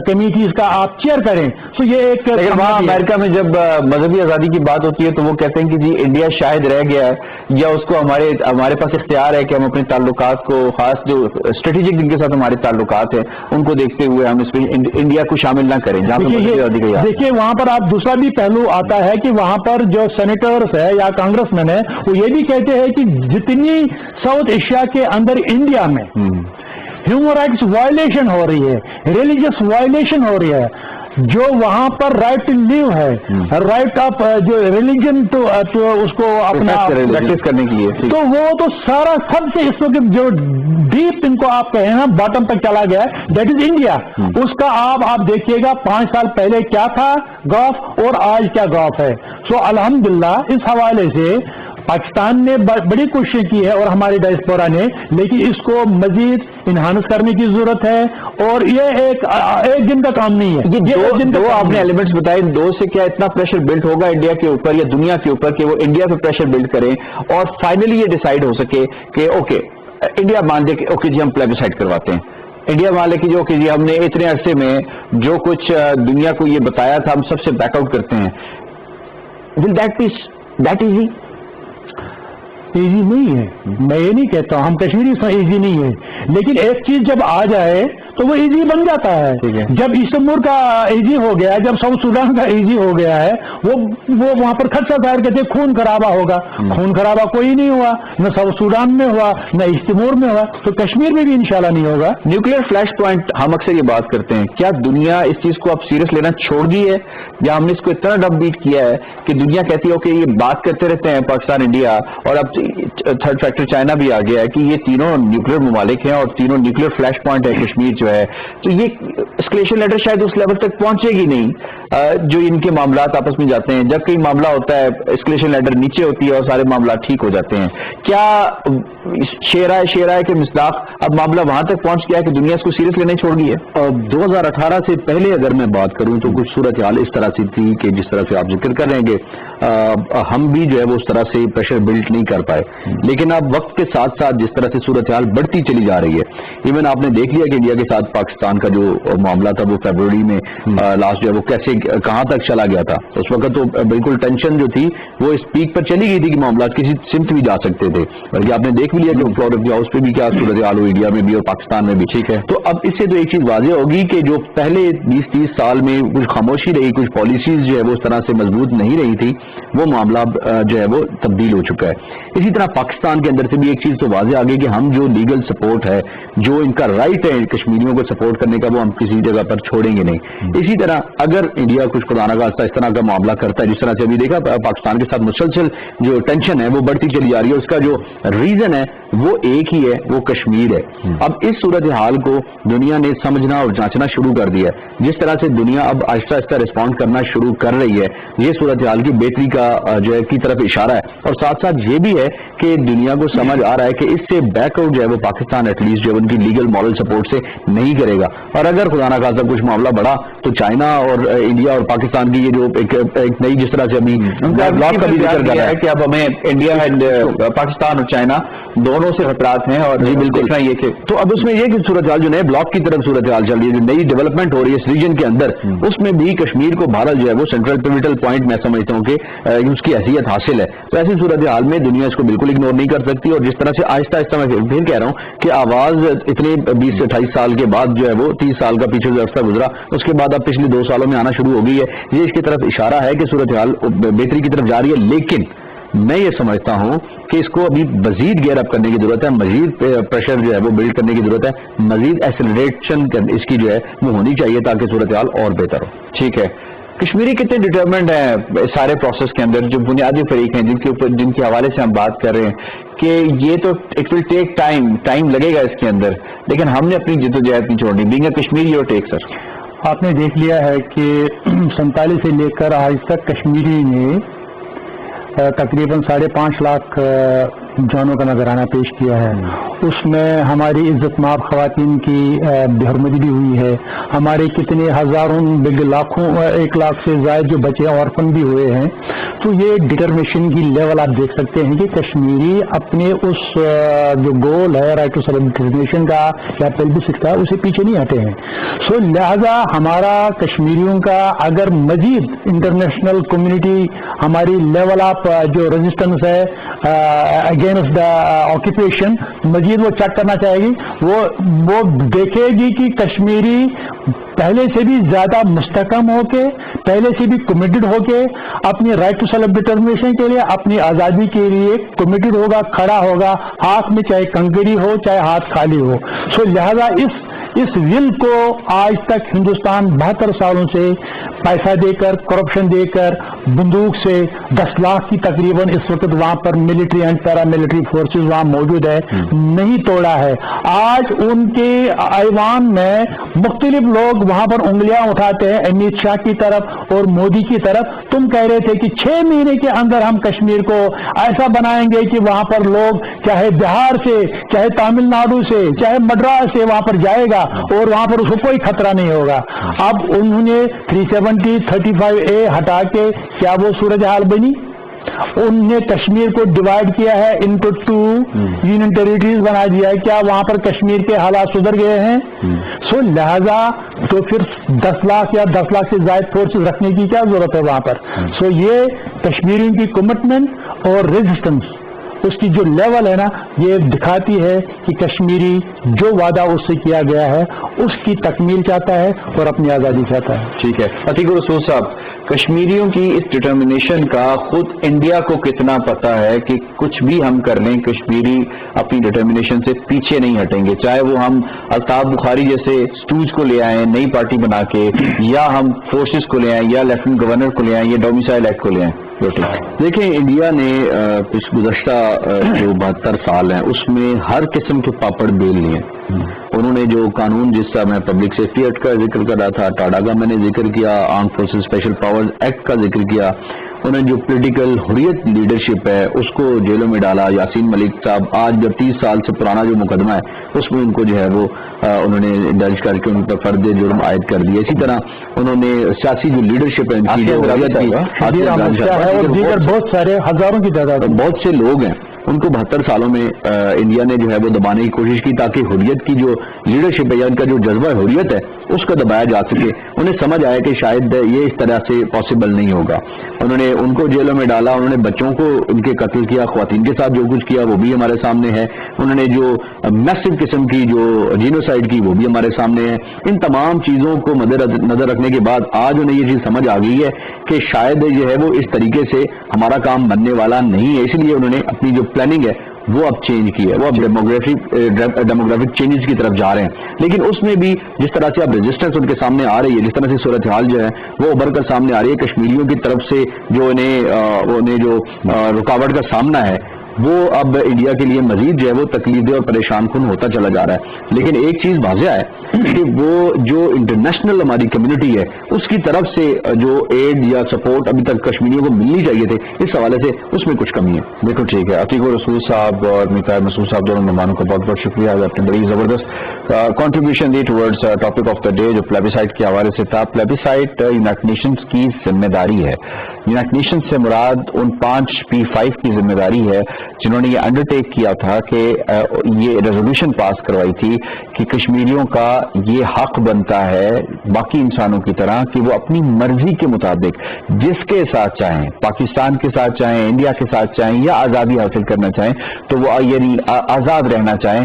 کمیٹیز کا آپ چیئر کریں. سو یہ ایک وہاں امریکہ میں جب مذہبی آزادی کی بات ہوتی ہے تو وہ کہتے ہیں کہ جی انڈیا شاید رہ گیا ہے یا اس کو ہمارے پاس اختیار ہے کہ ہم اپنے تعلقات کو، خاص جو اسٹریٹجک جن کے ساتھ ہمارے تعلقات ہیں ان کو دیکھتے ہوئے ہم اس میں انڈیا کو شامل نہ کریں. دیکھیے وہاں پر آپ دوسرا بھی پہلو آتا ہے کہ وہاں پر جو سینیٹرز ہے یا کانگریس مین ہے وہ یہ بھی کہتے ہیں کہ جتنی ساؤتھ ایشیا کے اندر انڈیا میں ہیومن رائٹس وائلیشن ہو رہی ہے، ریلیجس وائلیشن ہو رہی ہے، جو وہاں پر رائٹ ٹو لیو ہے، رائٹ آف جو ریلیجن ٹو اس کو اپنا پریکٹس کرنے کے لیے، تو وہ تو سارا سب سے اس وقت جو ڈیپ ان کو آپ کہیں نا باٹم تک چلا گیا دیٹ از انڈیا. اس کا آپ دیکھیے گا 5 سال پہلے کیا تھا گاف اور آج کیا گاف ہے. سو الحمدللہ اس حوالے سے پاکستان نے بڑی کوششیں کی ہے اور ہماری ڈائسپورا نے، لیکن اس کو مزید انہانس کرنے کی ضرورت ہے اور یہ ایک دن کا کام نہیں ہے. یہ دو آپ نے ایلیمنٹس بتائے، 2 سے کیا اتنا پریشر بلڈ ہوگا انڈیا کے اوپر یا دنیا کے اوپر کہ وہ انڈیا پہ پریشر بلڈ کریں اور فائنلی یہ ڈیسائیڈ ہو سکے کہ اوکے انڈیا مان دے کہ اوکے جی ہم پلیبسائڈ کرواتے ہیں. انڈیا والے کی جو کہ جی ہم نے اتنے عرصے میں جو کچھ دنیا کو یہ بتایا تھا ہم سب سے بیک آؤٹ کرتے ہیں. Will that be that easy? Easy نہیں ہے، میں یہ نہیں کہتا ہوں ہم کشمیری ایزی نہیں ہے، لیکن ایک چیز جب آ جائے تو وہ ایزی بن جاتا ہے. جب ایسٹ تیمور کا ایزی ہو گیا، جب ساؤتھ سوڈان کا ایزی ہو گیا ہے، وہ وہاں پر خدشہ ظاہر کرتے خون خرابہ ہوگا. خون خرابہ کوئی نہیں ہوا، نہ ساؤتھ سوڈان میں ہوا نہ ایسٹ تیمور میں ہوا، تو کشمیر میں بھی انشاءاللہ نہیں ہوگا. نیوکلیر فلیش پوائنٹ ہم اکثر یہ بات کرتے ہیں، کیا دنیا اس چیز کو اب سیریس لینا چھوڑ دی ہے یا ہم نے اس کو اتنا ڈب بیٹ کیا ہے کہ دنیا کہتی ہے کہ یہ بات کرتے رہتے ہیں پاکستان انڈیا اور اب تھرڈ فیکٹر چائنا بھی آ گیا ہے کہ یہ تینوں نیوکلیر ممالک ہیں اور تینوں نیوکلیر فلیش پوائنٹ ہے کشمیر جو ہے، تو یہ اسکلیشن لیٹر شاید اس لیول تک پہنچے گی نہیں جو ان کے معاملات آپس میں جاتے ہیں. جب کوئی معاملہ ہوتا ہے اسکلیشن لیٹر نیچے ہوتی ہے اور سارے معاملات ٹھیک ہو جاتے ہیں. کیا شیرائے کے مصداق اب معاملہ وہاں تک پہنچ گیا ہے کہ دنیا اس کو سیریس لینے چھوڑ گئی ہے؟ 2018 سے پہلے اگر میں بات کروں تو کچھ صورتحال اس طرح سے تھی کہ جس طرح سے آپ ذکر کر رہے ہیں کہ ہم بھی جو ہے وہ اس طرح سے پریشر بلڈ نہیں کر پائے، لیکن اب وقت کے ساتھ ساتھ جس طرح سے صورتحال بڑھتی چلی جا رہی ہے، ایون آپ نے دیکھ لیا کہ انڈیا کے ساتھ پاکستان کا جو معاملہ تھا وہ فیبروری میں لاسٹ جو ہے وہ کیسے کہاں تک چلا گیا تھا. اس وقت تو بالکل ٹینشن جو تھی وہ اس پیک پر چلی گئی تھی کہ معاملات کسی سمت بھی جا سکتے تھے، بلکہ آپ نے دیکھ بھی لیا کہ فلور آف دی ہاؤس پہ بھی کیا صورتحال ہوئی انڈیا میں بھی اور پاکستان میں بھی. ٹھیک ہے، تو اب اس سے تو ایک چیز واضح ہوگی کہ جو پہلے 20-30 سال میں کچھ خاموشی رہی، کچھ پالیسیز جو ہے وہ اس طرح سے مضبوط نہیں رہی تھی، وہ معاملہ جو ہے وہ تبدیل ہو چکا ہے. اسی طرح پاکستان کے اندر سے بھی ایک چیز تو واضح آ گئی کہ ہم جو لیگل سپورٹ ہے، جو ان کا رائٹ ہے کشمیریوں کو سپورٹ کرنے کا، وہ ہم کسی جگہ پر چھوڑیں گے نہیں. اسی طرح اگر انڈیا کچھ خدا نخواستہ اس طرح کا معاملہ کرتا ہے، جس طرح سے ابھی دیکھا پاکستان کے ساتھ مسلسل جو ٹینشن ہے وہ بڑھتی چلی جا رہی ہے، اس کا جو ریزن ہے وہ ایک ہی ہے، وہ کشمیر ہے. اب اس صورتحال کو دنیا نے سمجھنا اور جانچنا شروع کر دیا ہے. جس طرح سے دنیا اب آہستہ آہستہ رسپونڈ کرنا شروع کر رہی ہے، یہ صورتحال کی بہتری کا جو ہے کی طرف اشارہ ہے. اور ساتھ ساتھ یہ بھی ہے کہ دنیا کو سمجھ آ رہا ہے کہ اس سے بیک آؤٹ جو ہے وہ پاکستان ایٹ لیسٹ جو ہے ان کی لیگل مورل سپورٹ سے نہیں کرے گا. اور اگر خدا نہ خاصہ کچھ معاملہ بڑھا تو چائنا اور انڈیا اور پاکستان کی یہ جو ایک نئی جس طرح سے ابھی بلاک کا بھی ذکر کر رہا ہے کہ اب ہمیں انڈیا اینڈ پاکستان اور چائنا دونوں سے خطرات ہیں اور جی بالکل یہ کہ تو اب اس میں یہ کہ صورتحال جو نئے بلاک کی طرف صورتحال چل رہی ہے، جو نئی ڈیولپمنٹ ہو رہی ہے اس ریجن کے اندر، اس میں بھی کشمیر کو بہرحال جو ہے وہ سینٹرل پیوٹل پوائنٹ میں سمجھتا ہوں کہ اس کی حیثیت حاصل ہے. تو ایسی صورتحال میں دنیا اس کو بالکل اگنور نہیں کر سکتی. اور جس طرح سے آہستہ آہستہ میں پھر کہہ رہا ہوں کہ آواز اتنے 20 سے 28 سال کے بعد جو ہے وہ 30 سال کا پیچھے جو عرصہ گزرا اس کے بعد اب پچھلے 2 سالوں میں آنا شروع ہو گئی ہے. یہ اس کی طرف اشارہ ہے کہ صورتحال بہتری کی طرف جا رہی ہے. لیکن میں یہ سمجھتا ہوں کہ اس کو ابھی مزید گیئر اپ کرنے کی ضرورت ہے، مزید پریشر جو ہے وہ بلڈ کرنے کی ضرورت ہے، مزید ایکسلریشن اس کی جو ہے وہ ہونی چاہیے تاکہ صورتحال اور بہتر ہو. ٹھیک ہے. کشمیری کتنے ڈٹرمنڈ ہیں اس سارے پروسیس کے اندر، جو بنیادی فریق ہیں جن کے حوالے سے ہم بات کر رہے ہیں کہ یہ تو اٹ ول ٹیک ٹائم لگے گا اس کے اندر، لیکن ہم نے اپنی جدوجہد نہیں چھوڑنی، being a Kashmiri your take sir? آپ نے دیکھ لیا ہے کہ 47 سے لے کر آج تک کشمیری نے تقریباً 5.5 لاکھ جانوں کا نذرانہ پیش کیا ہے. اس میں ہماری عزت مآب خواتین کی بے حرمتی بھی ہوئی ہے، ہمارے کتنے ہزاروں لاکھوں 1 لاکھ سے زائد جو بچے اورفن بھی ہوئے ہیں. تو یہ ڈٹرمنیشن کی لیول آپ دیکھ سکتے ہیں کہ کشمیری اپنے اس جو گول ہے رائٹ ٹو سیلف ڈٹرمنیشن کا یا پیلبسٹ کا، اسے پیچھے نہیں ہٹے ہیں. سو لہذا ہمارا کشمیریوں کا اگر مزید انٹرنیشنل کمیونٹی ہماری لیول آف جو ریزسٹنس ہے اگینسٹ دا آکوپیشن مزید وہ چیک کرنا چاہے گی، وہ دیکھے گی کہ کشمیری پہلے سے بھی زیادہ مستحکم ہو کے، پہلے سے بھی کمیٹڈ ہو کے اپنی رائٹ ٹو سیلف ڈٹرمنیشن کے لیے، اپنی آزادی کے لیے کمیٹڈ ہوگا، کھڑا ہوگا، ہاتھ میں چاہے کنکری ہو چاہے ہاتھ خالی ہو. سو لہذا اس ول کو آج تک ہندوستان 72 سالوں سے پیسہ دے کر، کرپشن دے کر، بندوق سے 10 لاکھ کی تقریباً اس وقت وہاں پر military and paramilitary forces وہاں موجود ہے، نہیں توڑا ہے. آج ان کے ایوان میں مختلف لوگ وہاں پر انگلیاں اٹھاتے ہیں امت شاہ کی طرف اور مودی کی طرف. تم کہہ رہے تھے کہ 6 مہینے کے اندر ہم کشمیر کو ایسا بنائیں گے کہ وہاں پر لوگ چاہے بہار سے، چاہے تامل ناڈو سے، چاہے مدراس سے وہاں پر جائے گا اور وہاں پر اس کو کوئی خطرہ نہیں ہوگا. اب انہوں نے 370 35A ہٹا کے کیا وہ صورتحال بنی؟ انہوں نے کشمیر کو ڈیوائڈ کیا ہے انٹو 2 یونین ٹیریٹریز بنا دیا ہے. کیا وہاں پر کشمیر کے حالات سدھر گئے ہیں؟ سو لہذا تو پھر 10 لاکھ یا 10 لاکھ سے زائد فورسز رکھنے کی کیا ضرورت ہے وہاں پر؟ سو یہ کشمیریوں کی کمٹمنٹ اور ریزسٹنس اس کی جو لیول ہے نا، یہ دکھاتی ہے کہ کشمیری جو وعدہ اس سے کیا گیا ہے اس کی تکمیل چاہتا ہے اور اپنی آزادی چاہتا ہے. ٹھیک ہے عتیق الرسول صاحب، کشمیریوں کی اس ڈٹرمنیشن کا خود انڈیا کو کتنا پتا ہے کہ کچھ بھی ہم کر لیں کشمیری اپنی ڈٹرمنیشن سے پیچھے نہیں ہٹیں گے، چاہے وہ ہم الطاف بخاری جیسے سٹوز کو لے آئیں نئی پارٹی بنا کے، یا ہم فورسز کو لے آئیں، یا لیفٹنٹ گورنر کو لے آئیں، یا ڈومیسائل ایکٹ کو لے آئیں؟ دیکھیں، انڈیا نے کچھ گزشتہ جو 72 سال ہیں اس میں ہر قسم کے پاپڑ بیل لیے. انہوں نے جو قانون، جس کا میں پبلک سیفٹی ایکٹ کا ذکر کر رہا تھا، ٹاڈا کا میں نے ذکر کیا، arm forces special powers act کا ذکر کیا، انہوں نے جو پولیٹیکل حریت لیڈرشپ ہے اس کو جیلوں میں ڈالا. یاسین ملک صاحب آج جب 30 سال سے پرانا جو مقدمہ ہے اس میں ان کو جو ہے وہ انہوں نے درج کر کے ان پر فرد جرم عائد کر دیا. اسی طرح انہوں نے سیاسی جو لیڈرشپ ہے ان کی جو بہت سارے ہزاروں کی تعداد بہت سے لوگ ہیں ان کو 72 سالوں میں انڈیا نے جو ہے وہ دبانے کی کوشش کی تاکہ حریت کی جو لیڈرشپ ہے یا ان کا جو جذبہ حریت ہے اس کو دبایا جا سکے. انہیں سمجھ آیا کہ شاید یہ اس طرح سے پاسبل نہیں ہوگا. انہوں نے ان کو جیلوں میں ڈالا، انہوں نے بچوں کو ان کے قتل کیا، خواتین کے ساتھ جو کچھ کیا وہ بھی ہمارے سامنے ہے. انہوں نے جو میسو قسم کی جو جینوسائڈ کی وہ بھی ہمارے سامنے ہے. ان تمام چیزوں کو مد نظر رکھنے کے بعد آج انہیں یہ چیز سمجھ آ گئی ہے کہ شاید جو ہے وہ اس طریقے سے ہمارا کام بننے والا نہیں ہے. اس لیے انہوں نے اپنی جو پلاننگ ہے وہ اب چینج کی ہے، وہ اب ڈیموگرافک چینجز کی طرف جا رہے ہیں. لیکن اس میں بھی جس طرح سے اب ریزسٹنس ان کے سامنے آ رہی ہے، جس طرح سے صورتحال جو ہے وہ ابھر کر سامنے آ رہی ہے، کشمیریوں کی طرف سے جو انہیں جو رکاوٹ کا سامنا ہے وہ اب انڈیا کے لیے مزید جو ہے وہ تکلیف دہ اور پریشان کن ہوتا چلا جا رہا ہے. لیکن ایک چیز واضح ہے کہ وہ جو انٹرنیشنل ہماری کمیونٹی ہے اس کی طرف سے جو ایڈ یا سپورٹ ابھی تک کشمیریوں کو ملنی چاہیے تھے، اس حوالے سے اس میں کچھ کمی ہے. بالکل ٹھیک ہے. عتیق الرسول صاحب اور میتا مسعود صاحب دونوں مہمانوں کا بہت بہت شکریہ. آپ نے بڑی زبردست contribution the towards topic of the day جو پلیبیسائٹ کے حوالے سے تھا. پلیبیسائٹ یونائٹڈ نیشنز کی ذمہ داری ہے. یونائٹڈ نیشنز سے مراد ان 5 P5 کی ذمہ داری ہے جنہوں نے یہ انڈرٹیک کیا تھا کہ یہ ریزولوشن پاس کروائی تھی کہ کشمیریوں کا یہ حق بنتا ہے باقی انسانوں کی طرح کہ وہ اپنی مرضی کے مطابق جس کے ساتھ چاہیں، پاکستان کے ساتھ چاہیں، انڈیا کے ساتھ چاہیں، یا آزادی حاصل کرنا چاہیں تو وہ یعنی آزاد رہنا چاہیں،